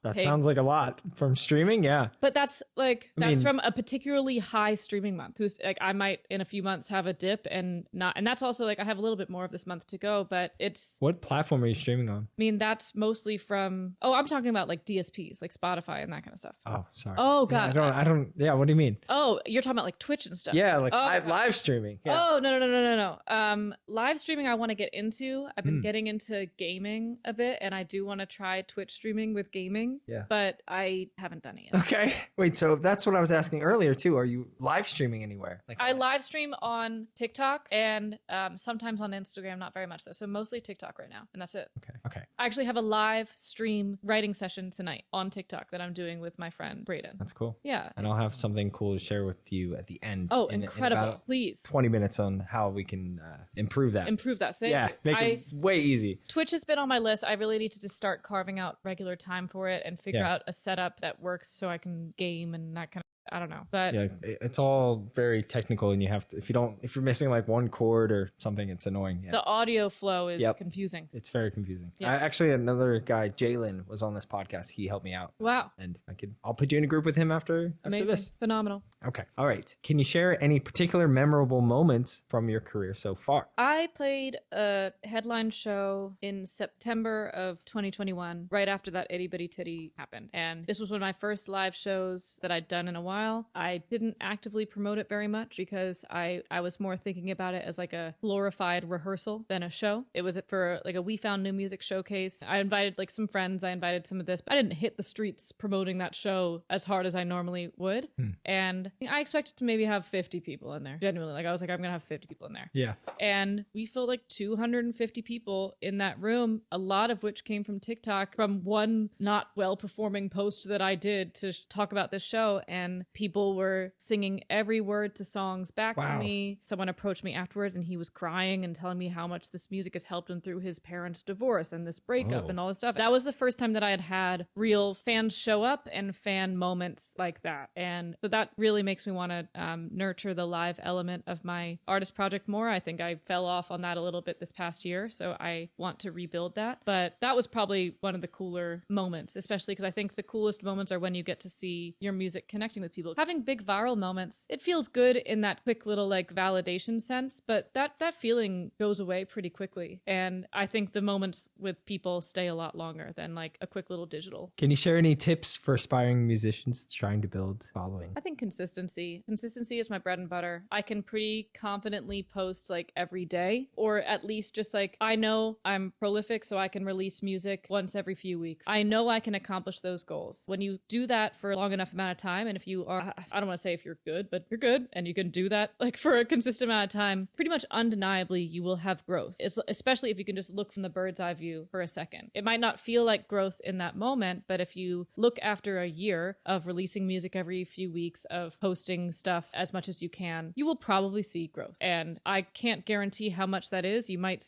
That paid. Sounds like a lot from streaming. Yeah. But that's from a particularly high streaming month. Who's like, I might in a few months have a dip and that's also like, I have a little bit more of this month to go, but it's. What platform are you streaming on? I mean, that's mostly from, I'm talking about like DSPs, like Spotify and that kind of stuff. Oh, sorry. Oh, God. Yeah, I don't, yeah, what do you mean? Oh, you're talking about like Twitch and stuff. Yeah, like live streaming. Yeah. Oh, no. Live streaming I want to get into. I've been getting into gaming a bit, and I do want to try Twitch streaming with gaming. Yeah. But I haven't done it yet. Okay. Wait, so that's what I was asking earlier too. Are you live streaming anywhere? I live stream on TikTok and sometimes on Instagram, not very much though. So mostly TikTok right now, and that's it. Okay. I actually have a live stream writing session tonight on TikTok that I'm doing with my friend Brayden. That's cool. Yeah. And I'll have something cool to share with you at the end. Oh, incredible. In about Please. 20 minutes on how we can improve that. Improve that thing. Yeah, make it way easy. Twitch has been on my list. I really need to just start carving out regular time for it and figure out a setup that works so I can game and that kind of. I don't know, but yeah, it's all very technical, and you have to if you're missing like one chord or something, it's annoying. Yeah. The audio flow is confusing. It's very confusing. Yeah. Actually, another guy, Jalen, was on this podcast. He helped me out. Wow. And I'll put you in a group with him after this. Phenomenal. Okay. All right. Can you share any particular memorable moments from your career so far? I played a headline show in September of 2021, right after that Itty Bitty Titty happened. And this was one of my first live shows that I'd done in a while. I didn't actively promote it very much because I was more thinking about it as like a glorified rehearsal than a show. It was for like a We Found New Music showcase. I invited like some friends. I invited some of this, but I didn't hit the streets promoting that show as hard as I normally would. And I expected to maybe have 50 people in there. Genuinely, like I was like, I'm gonna have 50 people in there. Yeah. And we filled like 250 people in that room, a lot of which came from TikTok, from one not well performing post that I did to talk about this show. And people were singing every word to songs back to Wow. me. Someone approached me afterwards and he was crying and telling me how much this music has helped him through his parents' divorce and this breakup and all this stuff. That was the first time that I had real fans show up and fan moments like that. And so that really makes me want to nurture the live element of my artist project more. I think I fell off on that a little bit this past year, so I want to rebuild that. But that was probably one of the cooler moments, especially because I think the coolest moments are when you get to see your music connecting with people. Having big viral moments, it feels good in that quick little like validation sense, but that feeling goes away pretty quickly. And I think the moments with people stay a lot longer than like a quick little digital. Can you share any tips for aspiring musicians trying to build following? I think consistency. Consistency is my bread and butter. I can pretty confidently post like every day, or at least just like, I know I'm prolific, so I can release music once every few weeks. I know I can accomplish those goals. When you do that for a long enough amount of time, and if you are, I don't want to say if you're good, but you're good and you can do that like for a consistent amount of time, pretty much undeniably you will have growth, especially if you can just look from the bird's eye view for a second. It might not feel like growth in that moment, but if you look after a year of releasing music every few weeks, of posting stuff as much as you can, you will probably see growth. And I can't guarantee how much that is. You might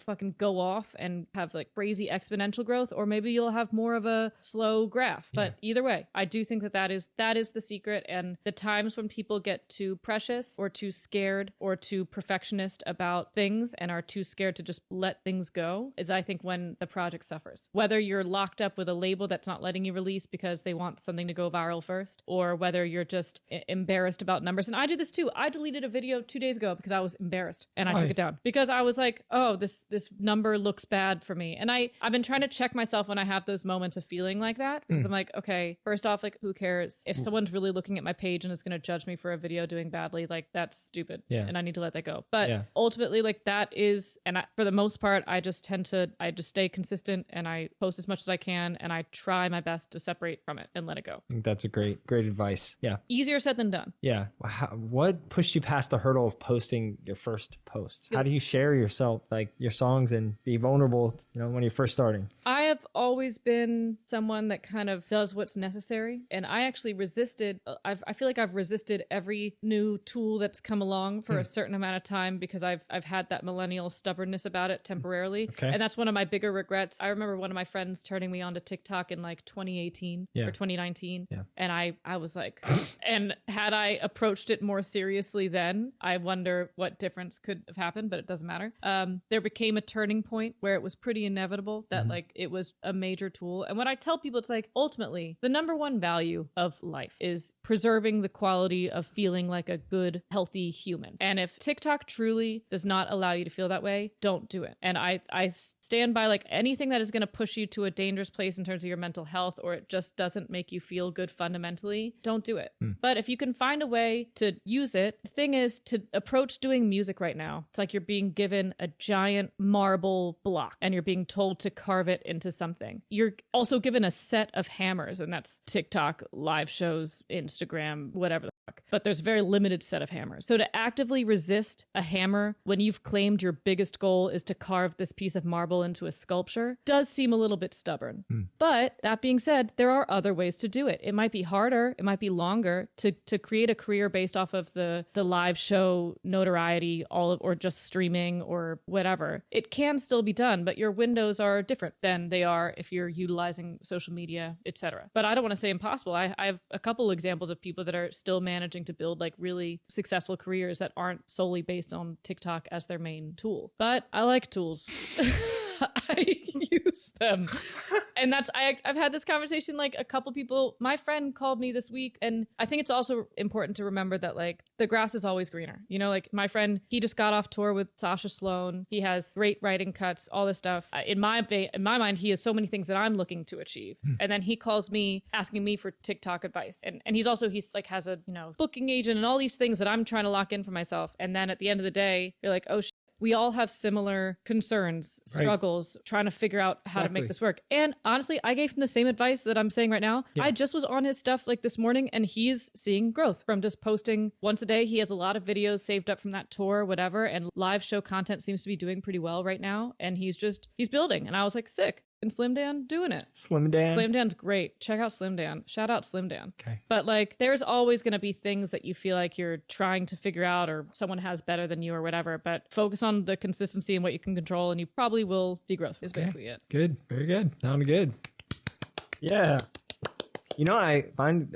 fucking go off and have like crazy exponential growth, or maybe you'll have more of a slow graph. But either way, I do think that is the secret. And the times when people get too precious or too scared or too perfectionist about things and are too scared to just let things go is, I think, when the project suffers. Whether you're locked up with a label that's not letting you release because they want something to go viral first, or whether you're just embarrassed about numbers. And I do this too. I deleted a video 2 days ago because I was embarrassed and I took it down because I was like, oh, this number looks bad for me. And I've been trying to check myself when I have those moments of feeling like that, because I'm like, okay, first off, like, who cares? If someone's really looking at my page and is going to judge me for a video doing badly, like, that's stupid. And I need to let that go. But ultimately, like, that is, and for the most part, I just stay consistent and I post as much as I can and I try my best to separate from it and let it go. I think that's a great advice. Yeah. Easier said than done. Yeah. What pushed you past the hurdle of posting your first post? How do you share yourself, like your songs, and be vulnerable, when you're first starting? I have always been someone that kind of does what's necessary. And I actually resisted, I feel like I've resisted every new tool that's come along for a certain amount of time because I've had that millennial stubbornness about it temporarily. Okay. And that's one of my bigger regrets. I remember one of my friends turning me on to TikTok in like 2018 or 2019. Yeah. And I was like, and had I approached it more seriously then, I wonder what difference could have happened, but it doesn't matter. There became a turning point where it was pretty inevitable that like it was a major tool. And when I tell people, it's like, ultimately, the number one value of life is preserving the quality of feeling like a good, healthy human. And if TikTok truly does not allow you to feel that way, don't do it. And I stand by like anything that is going to push you to a dangerous place in terms of your mental health, or it just doesn't make you feel good fundamentally, don't do it. But if you can find a way to use it, the thing is, to approach doing music right now, it's like you're being given a giant marble block and you're being told to carve it into something. You're also given a set of hammers, and that's TikTok, live shows, Instagram, whatever the fuck. But there's a very limited set of hammers. So to actively resist a hammer when you've claimed your biggest goal is to carve this piece of marble into a sculpture does seem a little bit stubborn. But that being said, there are other ways to do it. It might be harder, it might be longer to create a career based off of the live show notoriety, or just streaming or whatever. It can still be done, but your windows are different than they are if you're utilizing social media, etc. But I don't want to say impossible. I have a couple examples of people that are still managing to build like really successful careers that aren't solely based on TikTok as their main tool. But I like tools. I use them. And I've had this conversation, like a couple people, my friend called me this week, and I think it's also important to remember that like the grass is always greener. Like my friend, he just got off tour with Sasha Sloan. He has great writing cuts, all this stuff. In my mind, he has so many things that I'm looking to achieve. And then he calls me asking me for TikTok advice. And he's like has a, booking agent and all these things that I'm trying to lock in for myself. And then at the end of the day, you're like, oh shit. We all have similar concerns, struggles, trying to figure out how to make this work. And honestly, I gave him the same advice that I'm saying right now. Yeah. I just was on his stuff like this morning, and he's seeing growth from just posting once a day. He has a lot of videos saved up from that tour, whatever, and live show content seems to be doing pretty well right now. And he's building. And I was like, sick. and Slim Dan doing it. Slim Dan. Slim Dan's great. Check out Slim Dan. Shout out Slim Dan. Okay. But like, there's always going to be things that you feel like you're trying to figure out or someone has better than you or whatever, but focus on the consistency and what you can control and you probably will see growth is basically it. Good. Very good. Sounded good. Yeah. You know, I find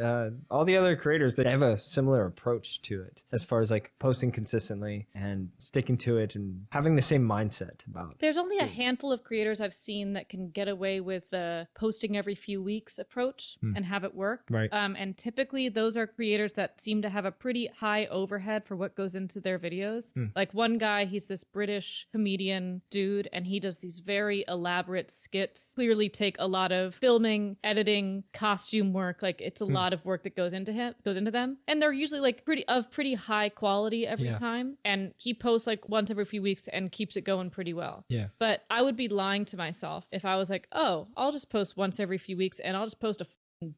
all the other creators that have a similar approach to it as far as like posting consistently and sticking to it and having the same mindset about. There's only a handful of creators I've seen that can get away with the posting every few weeks approach and have it work. Right. And typically those are creators that seem to have a pretty high overhead for what goes into their videos. Like one guy, he's this British comedian dude, and he does these very elaborate skits, clearly take a lot of filming, editing, costume work. Like it's a lot of work that goes into them, and they're usually like pretty high quality every time, and he posts like once every few weeks and keeps it going pretty well. But I would be lying to myself if I was like, oh, I'll just post once every few weeks and I'll just post a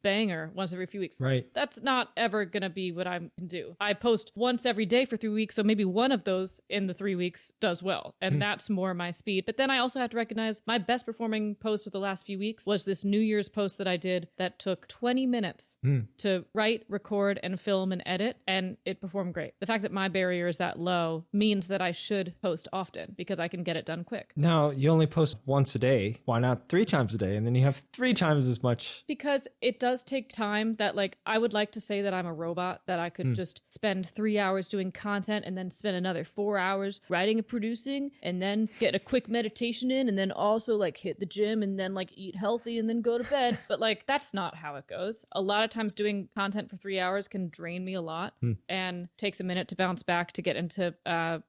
banger once every few weeks. Right. That's not ever gonna be what I can do. I post once every day for 3 weeks, so maybe one of those in the 3 weeks does well, and that's more my speed. But then I also have to recognize my best performing post of the last few weeks was this New Year's post that I did that took 20 minutes to write, record, and film and edit, and it performed great. The fact that my barrier is that low means that I should post often because I can get it done quick. Now, you only post once a day. Why not 3 times a day? And then you have 3 times as much. Because it does take time. That like I would like to say that I'm a robot, that I could just spend 3 hours doing content and then spend another 4 hours writing and producing and then get a quick meditation in and then also like hit the gym and then like eat healthy and then go to bed. But like that's not how it goes. A lot of times doing content for 3 hours can drain me a lot and takes a minute to bounce back to get into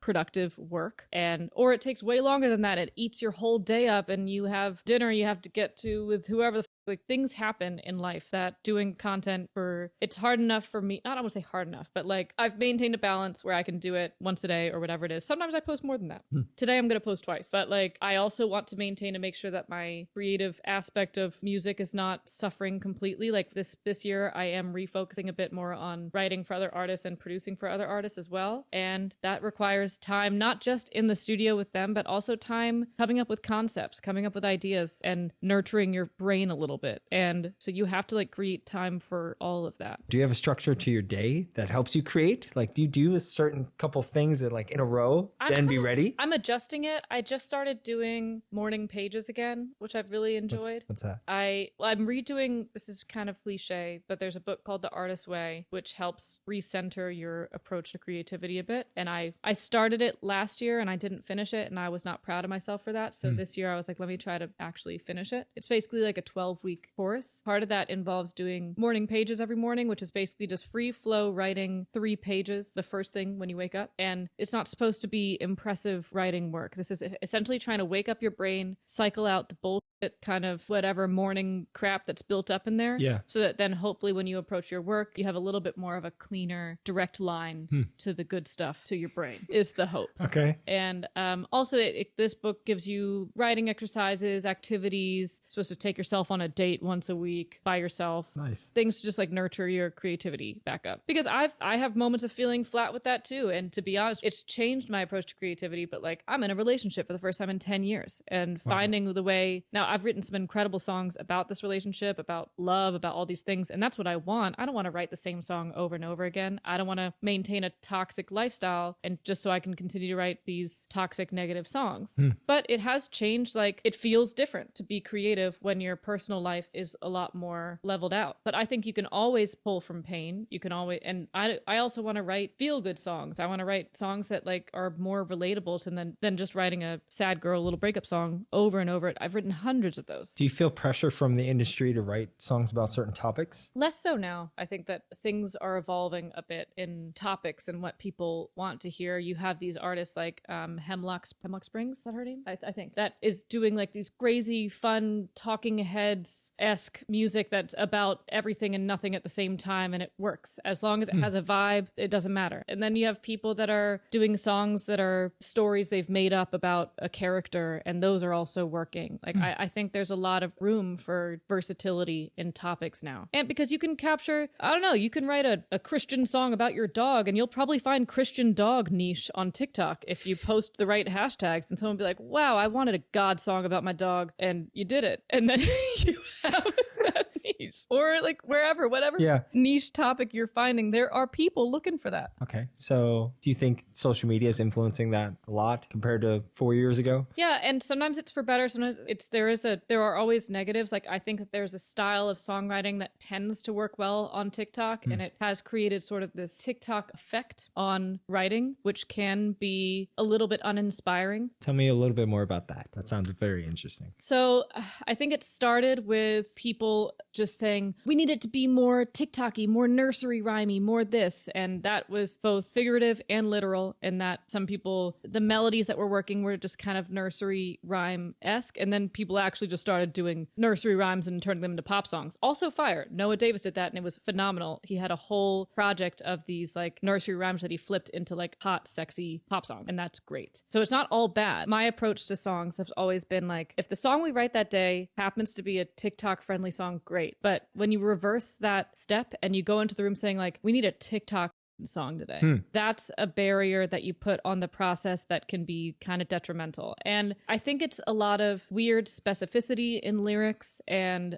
productive work, and or it takes way longer than that. It eats your whole day up and you have dinner you have to get to with whoever like things happen in life that doing content for it's hard enough for me. Not I would say hard enough, but like I've maintained a balance where I can do it once a day or whatever it is. Sometimes I post more than that. Today I'm going to post twice, but like I also want to maintain and make sure that my creative aspect of music is not suffering completely. Like this year I am refocusing a bit more on writing for other artists and producing for other artists as well. And that requires time, not just in the studio with them, but also time coming up with concepts, coming up with ideas and nurturing your brain a little bit. And so you have to like create time for all of that. Do you have a structure to your day that helps you create? Like, do you do a certain couple things that like in a row, then be ready? I'm adjusting it. I just started doing morning pages again, which I've really enjoyed. What's that? I'm redoing, this is kind of cliche, but there's a book called The Artist's Way, which helps recenter your approach to creativity a bit. And I started it last year and I didn't finish it, and I was not proud of myself for that. So this year I was like, let me try to actually finish it. It's basically like a 12-week course. Part of that involves doing morning pages every morning, which is basically just free flow writing 3 pages the first thing when you wake up. And it's not supposed to be impressive writing work. This is essentially trying to wake up your brain, cycle out the bullshit kind of whatever morning crap that's built up in there. Yeah. So that then hopefully when you approach your work, you have a little bit more of a cleaner, direct line to the good stuff to your brain is the hope. Okay. And also this book gives you writing exercises, activities, supposed to take yourself on a date once a week by yourself. Nice. Things to just like nurture your creativity back up. Because I have moments of feeling flat with that too. And to be honest, it's changed my approach to creativity, but like I'm in a relationship for the first time in 10 years and finding the way. Now I've written some incredible songs about this relationship, about love, about all these things. And that's what I want. I don't want to write the same song over and over again. I don't want to maintain a toxic lifestyle and just so I can continue to write these toxic negative songs. But it has changed. Like it feels different to be creative when your personal life is a lot more leveled out. But I think you can always pull from pain. You can always, and I also want to write feel good songs. I want to write songs that like are more relatable to than just writing a sad girl little breakup song over and over. I've written hundreds of those. Do you feel pressure from the industry to write songs about certain topics? Less so now. I think that things are evolving a bit in topics and what people want to hear. You have these artists like Hemlock Springs, is that her name? I think that is doing like these crazy fun talking heads-esque music that's about everything and nothing at the same time, and it works. As long as it has a vibe, it doesn't matter. And then you have people that are doing songs that are stories they've made up about a character, and those are also working. Like I I think there's a lot of room for versatility in topics now. And because you can capture, I don't know, you can write a Christian song about your dog and you'll probably find Christian dog niche on TikTok if you post the right hashtags, and someone will be like, wow, I wanted a God song about my dog, and you did it. And then you have that niche. Or like wherever, whatever niche topic you're finding, there are people looking for that. Okay. So do you think social media is influencing that a lot compared to 4 years ago? Yeah, and sometimes it's for better, sometimes there are always negatives. Like I think that there's a style of songwriting that tends to work well on TikTok, and it has created sort of this TikTok effect on writing, which can be a little bit uninspiring. Tell me a little bit more about that. That sounds very interesting. So I think it started with people just saying, we need it to be more TikTok-y, more nursery rhymey, more this. And that was both figurative and literal, in that some people, the melodies that were working were just kind of nursery rhyme-esque. And then people actually just started doing nursery rhymes and turning them into pop songs. Also fire. Noah Davis did that and it was phenomenal. He had a whole project of these like nursery rhymes that he flipped into like hot, sexy pop song. And that's great. So it's not all bad. My approach to songs has always been like, if the song we write that day happens to be a TikTok friendly song, great. But when you reverse that step and you go into the room saying like, we need a TikTok song today, that's a barrier that you put on the process that can be kind of detrimental. And I think it's a lot of weird specificity in lyrics and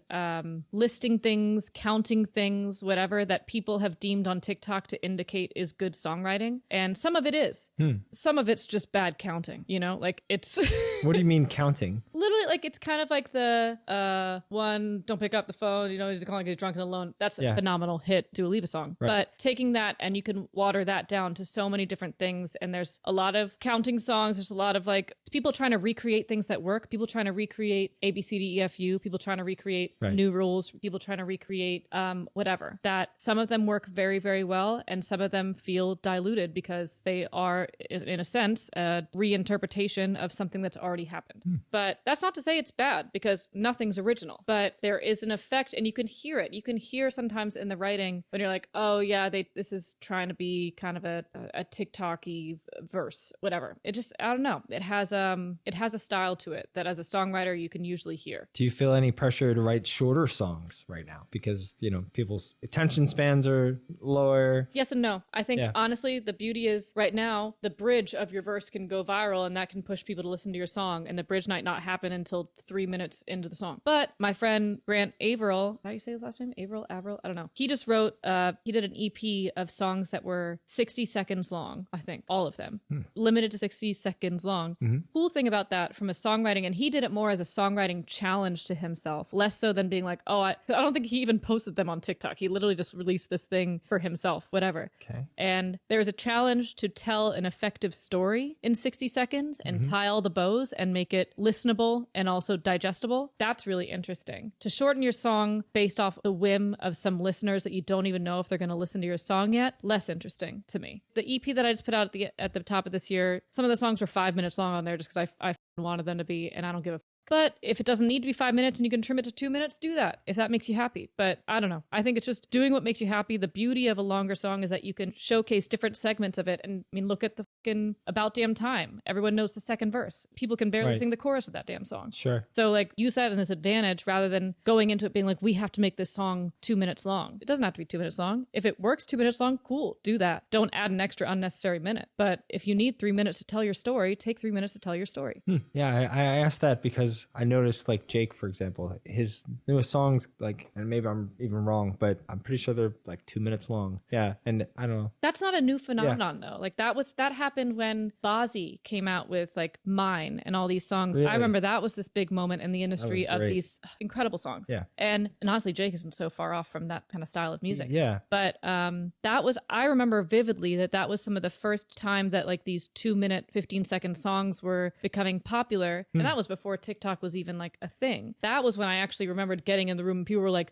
listing things, counting things, whatever, that people have deemed on TikTok to indicate is good songwriting. And some of it is. Some of it's just bad counting, you know, like it's What do you mean counting? Literally, like it's kind of like the one, don't pick up the phone, you know, he's calling it drunk and alone. That's a phenomenal hit Dua Lipa song. Right. But taking that and you can water that down to so many different things, and there's a lot of counting songs, there's a lot of like people trying to recreate things that work, people trying to recreate ABCDEFU, people trying to recreate new rules, people trying to recreate whatever, that some of them work very, very well and some of them feel diluted because they are in a sense a reinterpretation of something that's already happened. But that's not to say it's bad, because nothing's original, but there is an effect and you can hear it. You can hear sometimes in the writing when you're like, oh yeah, this is trying to be kind of a TikTok-y verse, whatever. It just, I don't know. It has a style to it that as a songwriter you can usually hear. Do you feel any pressure to write shorter songs right now? Because, you know, people's attention spans are lower. Yes and no. I think honestly, the beauty is right now, the bridge of your verse can go viral and that can push people to listen to your song, and the bridge might not happen until 3 minutes into the song. But my friend Grant Averill, how do you say his last name? Averill? I don't know. He just wrote, he did an EP of songs that were 60 seconds long, I think, all of them, limited to 60 seconds long. Cool thing about that from a songwriting, and he did it more as a songwriting challenge to himself, less so than being like, oh, I don't think he even posted them on TikTok. He literally just released this thing for himself, whatever. Okay. And there's a challenge to tell an effective story in 60 seconds and tie all the bows and make it listenable and also digestible. That's really interesting. To shorten your song based off the whim of some listeners that you don't even know if they're going to listen to your song yet, less interesting to me. The EP that I just put out at the top of this year, some of the songs were 5 minutes long on there just because I wanted them to be, and I don't give a But if it doesn't need to be 5 minutes and you can trim it to 2 minutes, do that if that makes you happy. But I don't know. I think it's just doing what makes you happy. The beauty of a longer song is that you can showcase different segments of it. And I mean, look at the fucking About Damn Time. Everyone knows the second verse. People can barely sing the chorus of that damn song. Sure. So like use that as an advantage rather than going into it being like, we have to make this song 2 minutes long. It doesn't have to be 2 minutes long. If it works 2 minutes long, cool, do that. Don't add an extra unnecessary minute. But if you need 3 minutes to tell your story, take 3 minutes to tell your story. Yeah, I asked that because I noticed like Jake, for example, his newest songs, like, and maybe I'm even wrong, but I'm pretty sure they're like 2 minutes long. Yeah. And I don't know. That's not a new phenomenon though. Like that happened when Bozzy came out with like Mine and all these songs. Really? I remember that was this big moment in the industry of these incredible songs. Yeah. And honestly, Jake isn't so far off from that kind of style of music. Yeah. But I remember vividly that was some of the first time that like these 2 minute, 15-second songs were becoming popular. And that was before TikTok was even like a thing. That was when I actually remembered getting in the room and people were like,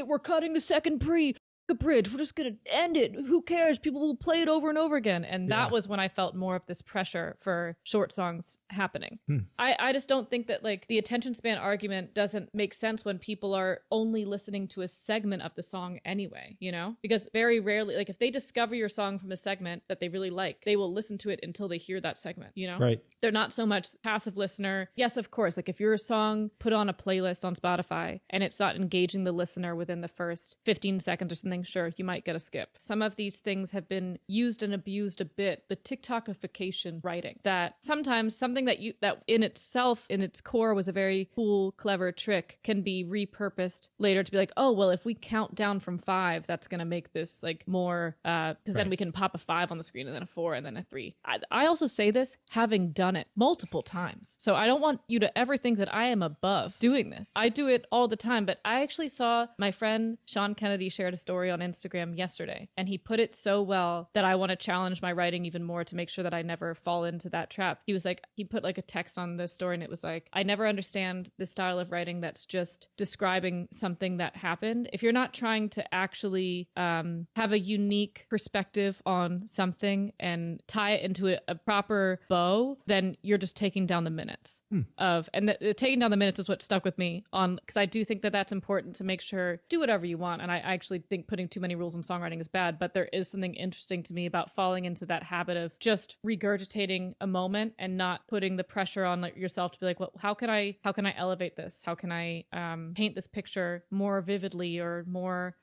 we're cutting the second pre. a bridge. We're just going to end it. Who cares? People will play it over and over again. And that was when I felt more of this pressure for short songs happening. I just don't think that like the attention span argument doesn't make sense when people are only listening to a segment of the song anyway, you know? Because very rarely, like if they discover your song from a segment that they really like, they will listen to it until they hear that segment, you know? Right. They're not so much passive listener. Yes, of course. Like if you're a song put on a playlist on Spotify and it's not engaging the listener within the first 15 seconds or something, sure, you might get a skip. Some of these things have been used and abused a bit. The TikTokification writing, that sometimes something that in itself, in its core, was a very cool, clever trick, can be repurposed later to be like, oh, well, if we count down from 5, that's going to make this like more, because then we can pop a 5 on the screen and then a 4 and then a 3. I also say this having done it multiple times. So I don't want you to ever think that I am above doing this. I do it all the time, but I actually saw my friend Sean Kennedy shared a story on Instagram yesterday, and he put it so well that I want to challenge my writing even more to make sure that I never fall into that trap. He was like, he put like a text on the story and it was like, I never understand the style of writing that's just describing something that happened. If you're not trying to actually have a unique perspective on something and tie it into a proper bow, then you're just taking down the minutes the taking down the minutes is what stuck with me on, because I do think that that's important to make sure, do whatever you want. And I actually think putting too many rules in songwriting is bad, but there is something interesting to me about falling into that habit of just regurgitating a moment and not putting the pressure on yourself to be like, well, how can I elevate this? How can I paint this picture more vividly or more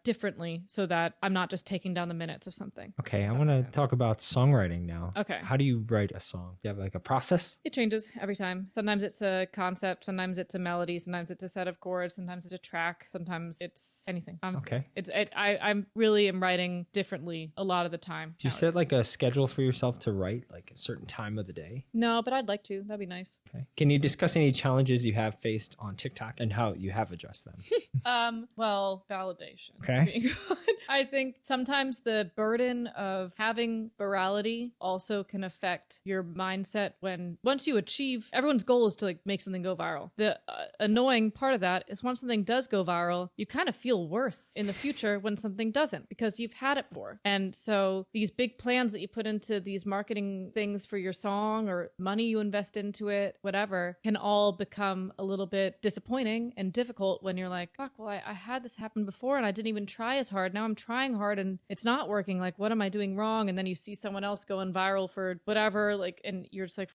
differently so that I'm not just taking down the minutes of something? Okay, I want to talk about songwriting now. Okay. How do you write a song? Do you have like a process? It changes every time. Sometimes it's a concept, sometimes it's a melody, sometimes it's a set of chords, sometimes it's a track, sometimes it's anything. Honestly. Okay. I'm really writing differently a lot of the time. Do you set like a schedule for yourself to write like a certain time of the day? No, but I'd like to. That'd be nice. Okay. Can you discuss any challenges you have faced on TikTok and how you have addressed them? Well, validation. Okay. I think sometimes the burden of having virality also can affect your mindset when once you achieve, everyone's goal is to like make something go viral. The annoying part of that is once something does go viral, you kind of feel worse in the future when something doesn't because you've had it before. And so these big plans that you put into these marketing things for your song or money you invest into it, whatever, can all become a little bit disappointing and difficult when you're like, fuck, well, I had this happen before and I didn't even try as hard. Now I'm trying hard and it's not working. Like, what am I doing wrong? And then you see someone else going viral for whatever, like, and you're just like,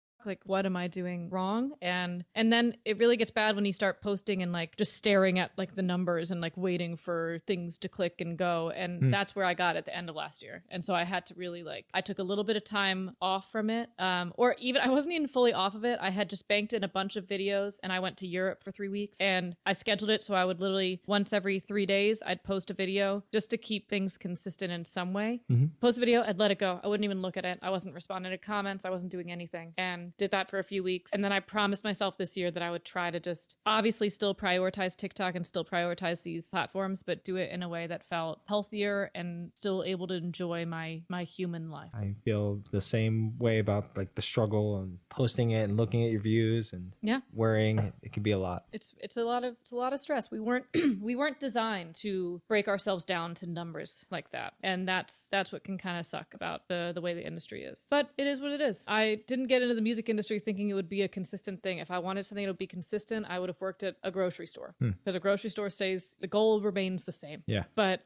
what am I doing wrong? And then it really gets bad when you start posting and like just staring at like the numbers and like waiting for things to click and go. And that's where I got at the end of last year. And so I had to really like, I took a little bit of time off from it. Or even, I wasn't even fully off of it. I had just banked in a bunch of videos and I went to Europe for 3 weeks and I scheduled it. So I would literally once every 3 days, I'd post a video just to keep things consistent in some way. Post a video, I'd let it go. I wouldn't even look at it. I wasn't responding to comments. I wasn't doing anything. And did that for a few weeks. And then I promised myself this year that I would try to just obviously still prioritize TikTok and still prioritize these platforms, but do it in a way that felt healthier and still able to enjoy my human life. I feel the same way about like the struggle and posting it and looking at your views and worrying. It can be a lot. It's a lot of stress. We weren't designed to break ourselves down to numbers like that. And that's what can kind of suck about the way the industry is. But it is what it is. I didn't get into the music industry thinking it would be a consistent thing. If I wanted something that would be consistent, I would have worked at a grocery store because a grocery store says the goal remains the same. Yeah. But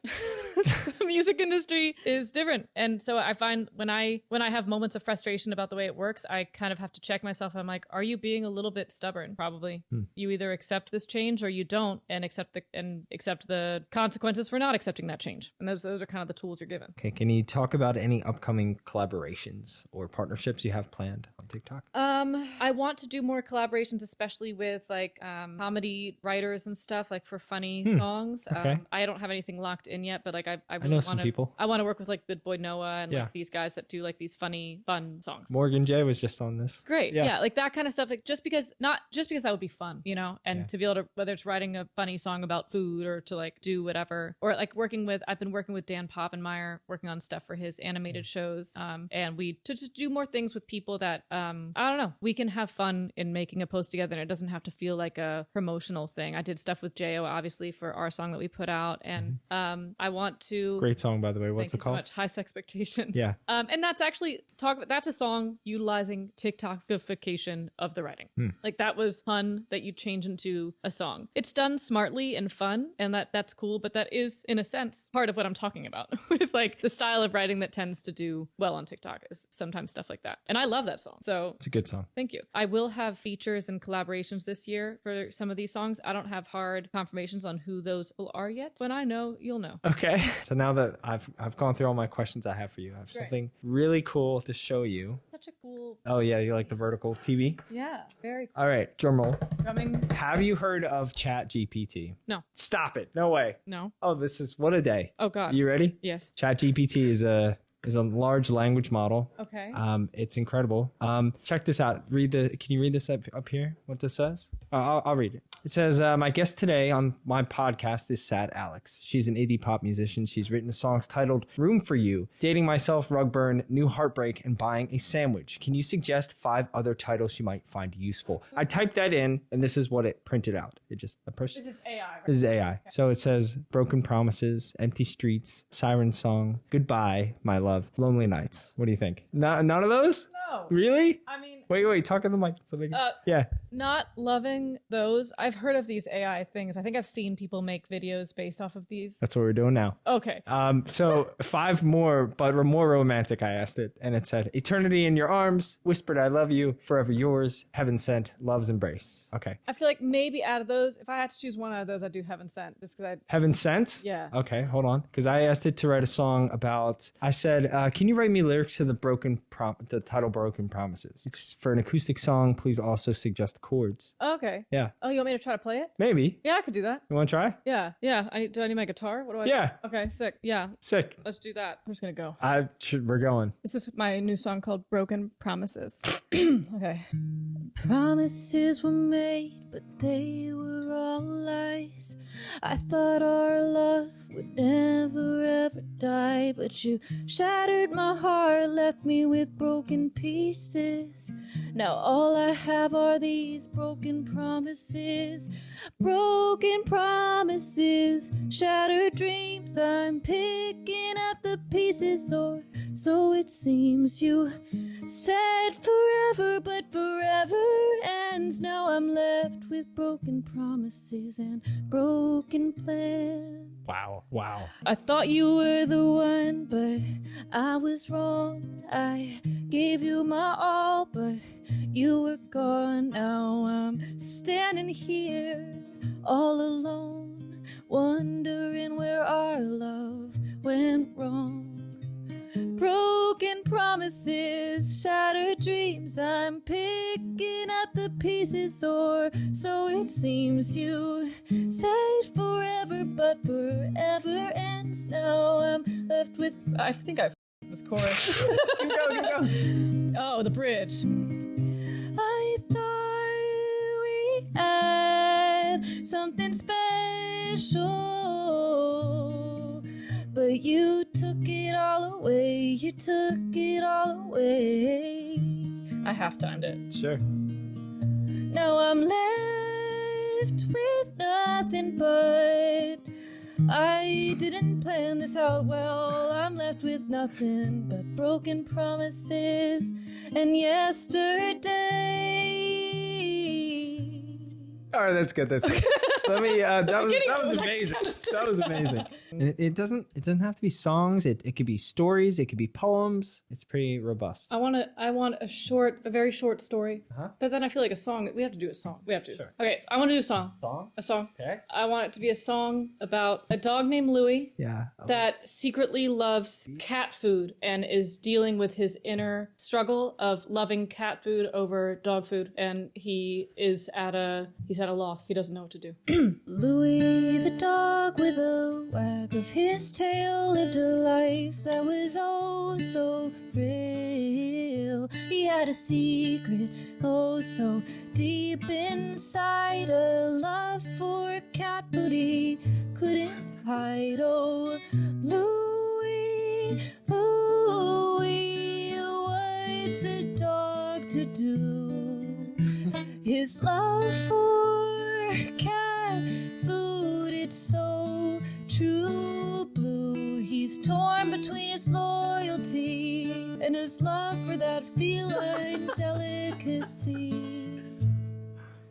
the music industry is different. And so I find when I have moments of frustration about the way it works, I kind of have to check myself. I'm like, are you being a little bit stubborn? Probably. You either accept this change or you don't and accept the consequences for not accepting that change. And those are kind of the tools you're given. Okay. Can you talk about any upcoming collaborations or partnerships you have planned on TikTok? I want to do more collaborations, especially with like comedy writers and stuff, like for funny songs. Okay. I don't have anything locked in yet, but like I really know some people. I want to work with like Good Boy Noah and like these guys that do like these funny, fun songs. Morgan J was just on this. Great. Yeah, like that kind of stuff. Like just because that would be fun, you know, and to be able to, whether it's writing a funny song about food or to like do whatever, or like I've been working with Dan Povenmire, working on stuff for his animated shows. And we to just do more things with people that I don't know, we can have fun in making a post together and it doesn't have to feel like a promotional thing. I did stuff with Jo, obviously, for our song that we put out. And I want to... Great song, by the way. What's Thank it you called? so much. Highest Expectations. Yeah. And that's actually that's a song utilizing TikTokification of the writing. Like that was fun that you change into a song. It's done smartly and fun, and that's cool, but that is in a sense part of what I'm talking about with like the style of writing that tends to do well on TikTok is sometimes stuff like that. And I love that song. So it's a good song. Thank you. I will have features and collaborations this year for some of these songs. I don't have hard confirmations on who those are yet. When I know, you'll know. Okay. So now that I've gone through all my questions I have for you, I have something really cool to show you. Such a cool... Oh yeah, you like the vertical TV? Yeah, very cool. All right, drum roll. Drumming. Have you heard of ChatGPT? No. Stop it. No way. No. Oh, this is what a day. Oh God. You ready? Yes. ChatGPT is a large language model. Okay. It's incredible. Check this out. Can you read this up here? What this says? I'll read it. It says, my guest today on my podcast is Sad Alex. She's an indie pop musician. She's written songs titled Room for You, Dating Myself, Rug Burn, New Heartbreak, and Buying a Sandwich. Can you suggest 5 other titles she might find useful? I typed that in, and this is what it printed out. It just pushed. This is AI. Right? This is AI. Okay. So it says Broken Promises, Empty Streets, Siren Song, Goodbye, My Love, Lonely Nights. What do you think? None of those? No. Really? I mean... Wait, talk to the mic. Yeah. Not loving those. I've heard of these AI things. I think I've seen people make videos based off of these. That's what we're doing now. Okay. So 5 more, but more romantic, I asked it. And it said, Eternity in Your Arms, Whispered I Love You, Forever Yours, Heaven Sent, Love's Embrace. Okay. I feel like maybe out of those, if I had to choose one out of those, I'd do Heaven Sent. Just because Heaven Sent? Yeah. Okay, hold on. Because I asked it to write a song about, I said, can you write me lyrics to the title Broken Promises? It's for an acoustic song. Please also suggest chords. Oh, okay. Yeah. Oh, you want me to try to play it? Maybe. Yeah, I could do that. You want to try? Yeah. Do I need my guitar? What do I? Yeah. Okay, sick. Yeah. Sick. Let's do that. I'm just gonna go. We're going. This is my new song called Broken Promises. Okay. Promises were made, but they were all lies. I thought our love would never ever die, but you shattered my heart, left me with broken pieces. Now all I have are these broken promises. Broken promises, shattered dreams. I'm picking up the pieces, or so it seems. You said forever, but forever ends. Now I'm left with broken promises and broken plans. Wow. I thought you were the one, but I was wrong. I gave you my all, but you were gone. Now I'm standing here all alone, wondering where our love went wrong. Broken promises, shattered dreams. I'm picking up the pieces, or so it seems. You said forever, but forever ends. Now I'm left with... I think I f***ed this chorus. Keep going. Oh, the bridge. I thought we had something special, but you took it all away. You took it all away. I half-timed it. Sure. Now I'm left with nothing, but I didn't plan this out well. I'm left with nothing but broken promises and yesterday. All right, that's good. Let me. That was amazing. That was amazing. And it doesn't have to be songs. It could be stories. It could be poems. It's pretty robust. I want a very short story. But then I feel like a song. We have to do a song. Sure. Okay, I want to do a song. A song. Okay. I want it to be a song about a dog named Louie. Yeah. That secretly loves cat food and is dealing with his inner struggle of loving cat food over dog food, and he's at a loss. He doesn't know what to do. Louie the dog with a wag of his tail lived a life that was oh so real. He had a secret oh so deep inside, a love for cat food he couldn't hide. Oh, Louie, Louie, what's a dog to between his loyalty and his love for that feline delicacy.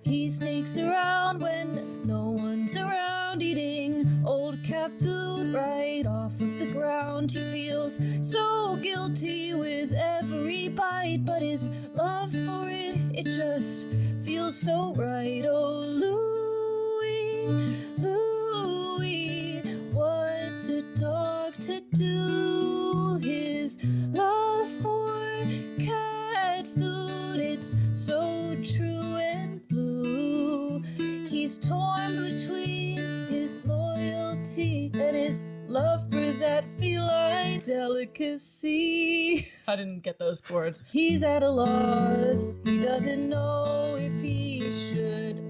He sneaks around when no one's around, eating old cat food right off of the ground. He feels so guilty with every bite, but his love for it, it just feels so right. Oh, Louie, Louie, what's a dog to do? His love for cat food, it's so true and blue. He's torn between his loyalty and his love for that feline delicacy. I didn't get those chords. He's at a loss. He doesn't know if he should.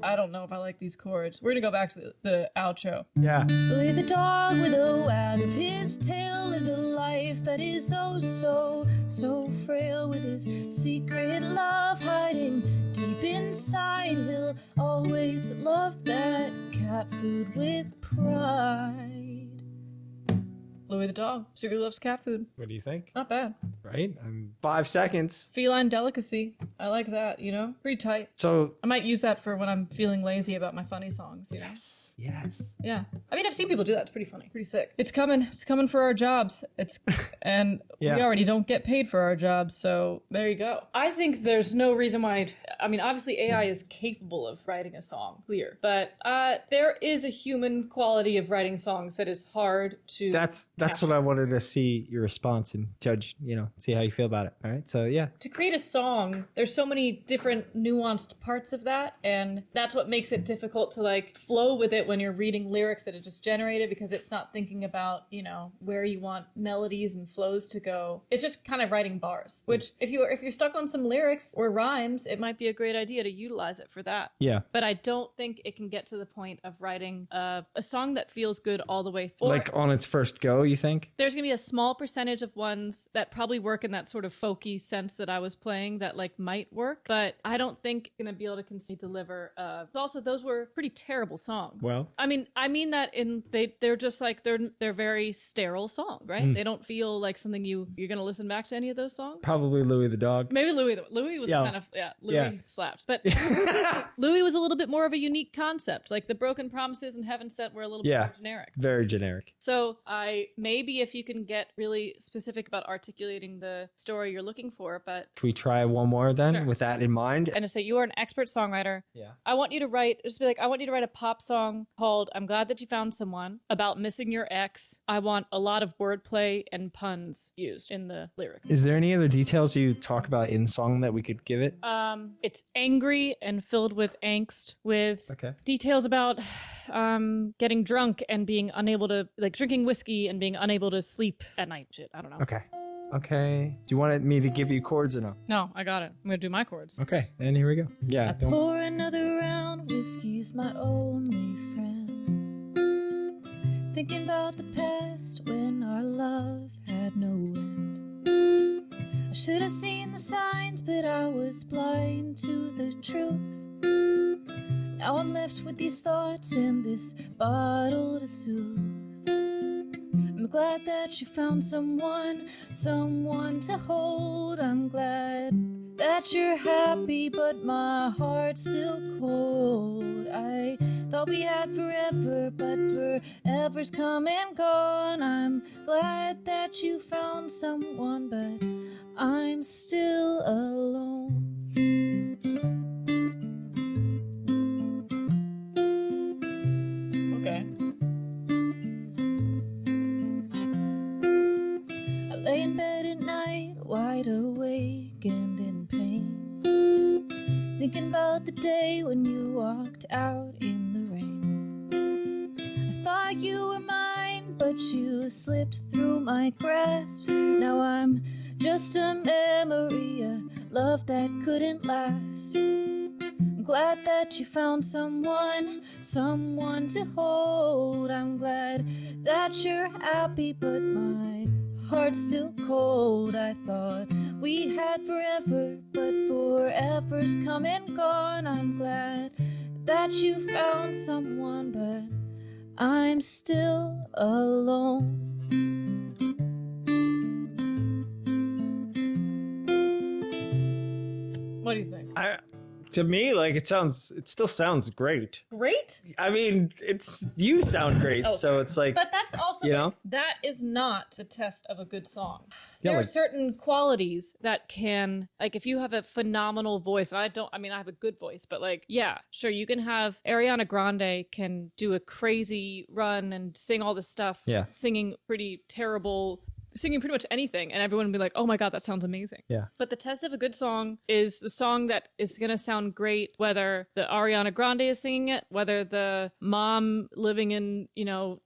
I don't know if I like these chords. We're gonna go back to the outro. Yeah. Louie the dog with a wag of his tail is a life that is so frail, with his secret love hiding deep inside. He'll always love that cat food with pride. Louie the dog secretly loves cat food. What do you think? Not bad. Right? 5 seconds. Feline delicacy. I like that, you know? Pretty tight. So I might use that for when I'm feeling lazy about my funny songs, you know? yes. Yeah. I mean, I've seen people do that. It's pretty funny. Pretty sick. It's coming for our jobs. And Yeah. we already don't get paid for our jobs, so there you go. I think there's no reason why I mean, obviously AI is capable of writing a song, clear. But there is a human quality of writing songs that is hard to That's what I wanted to see your response and judge, see how you feel about it. All right. So yeah. To create a song, there's so many different nuanced parts of that, and that's what makes it difficult to like flow with it when you're reading lyrics that it just generated, because it's not thinking about, where you want melodies and flows to go. It's just kind of writing bars, which if you're stuck on some lyrics or rhymes, it might be a great idea to utilize it for that. Yeah. But I don't think it can get to the point of writing a song that feels good all the way through. Like on its first go, you think? There's going to be a small percentage of ones that probably work in that sort of folky sense that I was playing that like might work, but I don't think going to be able to consistently deliver. Also, those were pretty terrible songs. Well, I mean that they're just like they're very sterile songs, right? They don't feel like something you're going to listen back to any of those songs. probably Louie the dog. Maybe Louis was Yeah. kind of Louis Yeah. slaps, but Louis was a little bit more of a unique concept. Like the Broken Promises and Heaven Sent were a little bit more generic. Very generic. So maybe if you can get really specific about articulating the story you're looking for, but Can we try one more then Sure. with that in mind? and to say you are an expert songwriter. Yeah. I want you to write a pop song called I'm Glad That You Found Someone about missing your ex. I want a lot of wordplay and puns used in the lyrics. Is there any other details you talk about in song that we could give it? It's angry and filled with angst, with Okay. details about getting drunk and being unable to, like, drinking whiskey and being unable to sleep at night. Shit, I don't know. Okay. Do you want me to give you chords or no? No, I got it. I'm gonna do my chords. Okay. And here we go. Yeah. Don't... Pour another round, whiskey's my only friend. Thinking about the past when our love had no end. I should have seen the signs, but I was blind to the truth. Now I'm left with these thoughts and this bottle to soothe. I'm glad that you found someone to hold. I'm glad that you're happy, but my heart's still cold. I thought we had forever, but forever's come and gone. I'm glad that you found someone, but I'm still alone. Okay. I lay in bed at night, wide awake and in pain, thinking about the day when you walked out in the rain. I thought you were mine, but you slipped through my grasp. Now I'm just a memory, a love that couldn't last. I'm glad that you found someone to hold. I'm glad that you're happy, but my heart's still cold. I thought we had forever, but forever's come and gone. I'm glad that you found someone, but I'm still alone. What do you think? To me, like it still sounds great. Great? I mean, you sound great, Oh, so it's like, but that's also, you know, that is not the test of a good song. Yeah, There are like- certain qualities that can, like, if you have a phenomenal voice, and I have a good voice, but like, yeah, sure, you can have Ariana Grande can do a crazy run and sing all this stuff, Yeah. singing pretty much anything, and everyone would be like, oh my god, that sounds amazing. Yeah. But the test of a good song is the song that is going to sound great, whether the Ariana Grande is singing it, whether the mom living in,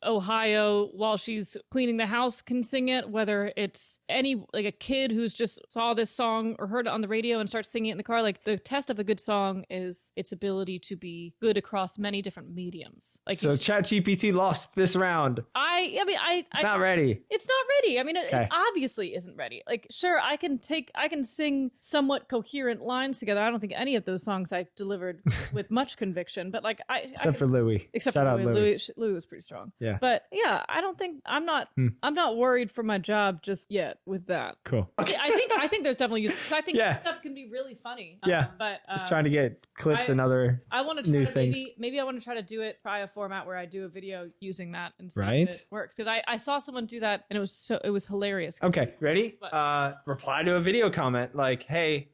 Ohio while she's cleaning the house can sing it, whether it's like a kid who's just saw this song or heard it on the radio and starts singing it in the car. Like, the test of a good song is its ability to be good across many different mediums. Like, so ChatGPT lost this round. It's Not ready. It's not ready. I mean, it Okay. obviously isn't ready. Like, sure, I can sing somewhat coherent lines together. I don't think any of those songs I delivered with much conviction, but like Except for Louis. Except Shout for out Louis. Louis was pretty strong. Yeah. But yeah, I don't think I'm not worried for my job just yet with that. Cool. See, I think there's definitely use. 'Cause I think Yeah. stuff can be really funny. Yeah. But Just trying to get clips and other I want to new try to things. maybe I want to try to try a format where I do a video using that and see Right. if it works. Because I saw someone do that and it was hilarious. Okay, ready? What? Reply to a video comment like, hey,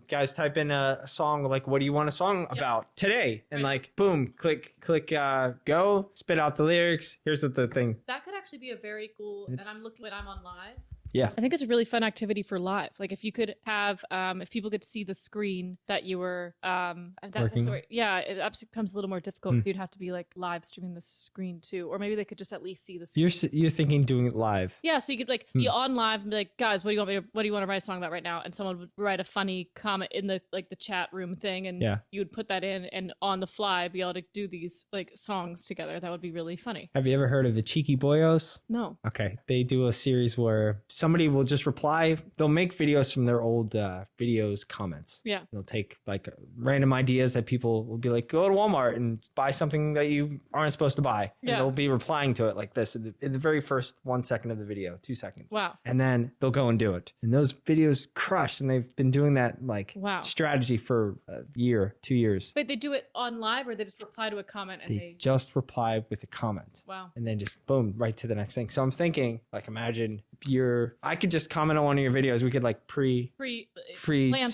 guys, type in a song, like, what do you want a song about today? And Right. like, boom, click, go, spit out the lyrics. Here's what the thing. That could actually be a very cool, and I'm looking when I'm on live. Yeah. I think it's a really fun activity for live. Like, if you could have, if people could see the screen that you were, Working. it actually becomes a little more difficult because you'd have to be like live streaming the screen too, or maybe they could just at least see the screen. You're thinking doing it live. Yeah, so you could like be on live and be like, guys, what do you want to write a song about right now? And someone would write a funny comment in the chat room thing, and you would put that in, and on the fly be able to do these like songs together. That would be really funny. Have you ever heard of the Cheeky Boyos? No. Okay, they do a series where somebody will just reply. They'll make videos from their old videos comments. Yeah. They'll take like random ideas that people will be like, go to Walmart and buy something that you aren't supposed to buy. And they'll be replying to it like this in the very first 1 second of the video, 2 seconds. Wow. And then they'll go and do it. And those videos crush. And they've been doing that like strategy for a year, 2 years. Wait, they do it on live, or they just reply to a comment and They just reply with a comment. Wow. And then just boom, right to the next thing. So I'm thinking, like, imagine I could just comment on one of your videos. We could like plant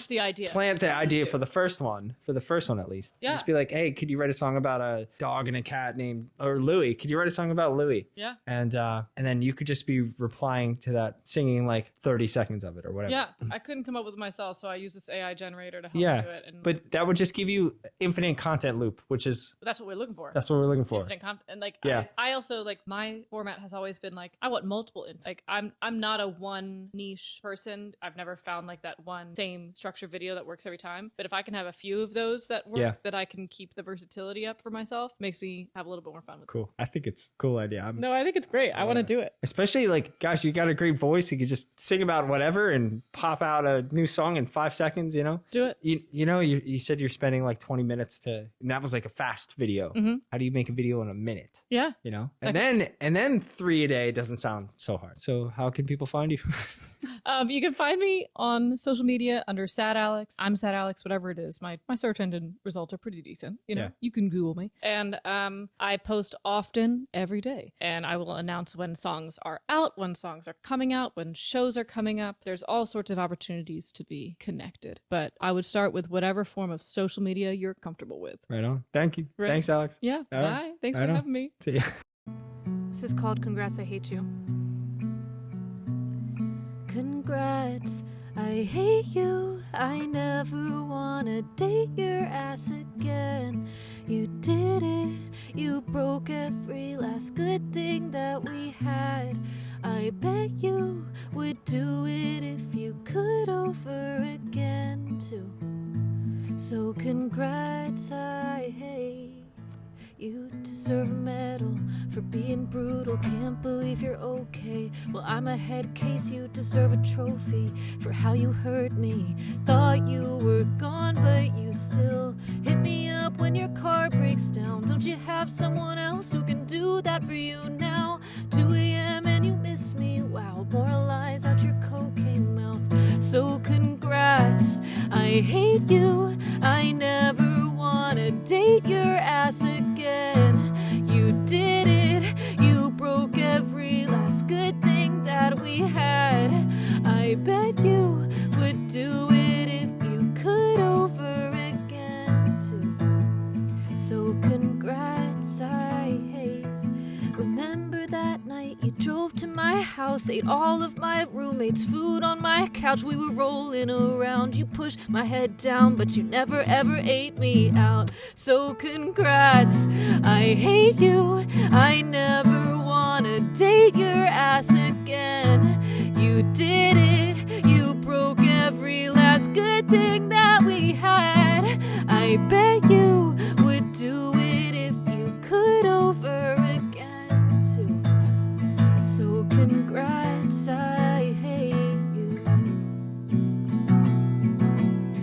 the idea. Plant the idea for the first one at least. Yeah. Just be like, hey, could you write a song about a dog and a cat or Louis? Could you write a song about Louis? Yeah. And then you could just be replying to that, singing like 30 seconds of it or whatever. Yeah. I couldn't come up with it myself, so I use this AI generator to help me do it. But that would just give you infinite content loop, which is that's what we're looking for. That's what we're looking for. Infinite and like, I also like, my format has always been like, I want multiple. Like, I'm not a one niche person. I've never found like that one same structure video that works every time. But if I can have a few of those that work, that I can keep the versatility up for myself, makes me have a little bit more fun with it. Cool. I think it's a cool idea. No, I think it's great. I want to do it. Especially like, gosh, you got a great voice. You could just sing about whatever and pop out a new song in 5 seconds, you know? Do it. You said you're spending like 20 minutes and that was like a fast video. Mm-hmm. How do you make a video in a minute? Yeah. You know? And then 3 a day doesn't sound so hard. So how can people find you? You can find me on social media under Sad Alex. I'm Sad Alex, whatever it is. My search engine results are pretty decent. You can Google me. And I post often every day. And I will announce when songs are out, when songs are coming out, when shows are coming up. There's all sorts of opportunities to be connected. But I would start with whatever form of social media you're comfortable with. Right on. Thank you. Right. Thanks, Alex. Yeah. All Bye. right. Thanks for having me. See ya. This is called Congrats, I Hate You. Congrats, I hate you. I never wanna date your ass again. You did it, you broke every last good thing that we had. I bet you would do it if you could over again too. So congrats, I hate you. Deserve a medal for being brutal. Can't believe you're okay. Well, I'm a head case. You deserve a trophy for how you hurt me. Thought you were gone, but you still hit me up when your car breaks down. Don't you have someone else who can do that for you now? 2 a.m. and you miss me. Wow, more lies out your cocaine mouth. So So congrats, I hate you, I never wanna date your ass again. You did it, you broke every last good thing that we had. I bet you would do it if you could over again too. So congrats, I hate. Remember that night you drove to my house, ate all of my roommate's food on my couch. We were rolling around, you pushed my head down, but you never ever ate me out. So congrats, I hate you, I never wanna date your ass again. You did it, you broke every last good thing that we had. I bet you would do it if you could over again too. So congrats, I hate you.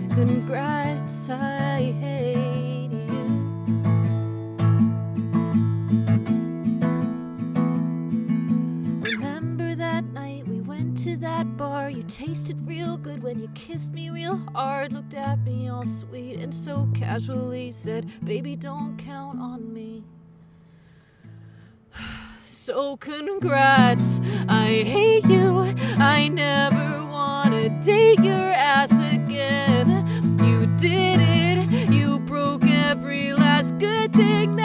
Congrats, I hate you. Remember that night we went to that bar? You tasted real good when you kissed me real hard. Looked at me all sweet and so casually said, baby, don't count on me. So congrats, I hate you, I never wanna date your ass again. You did it, you broke every last good thing that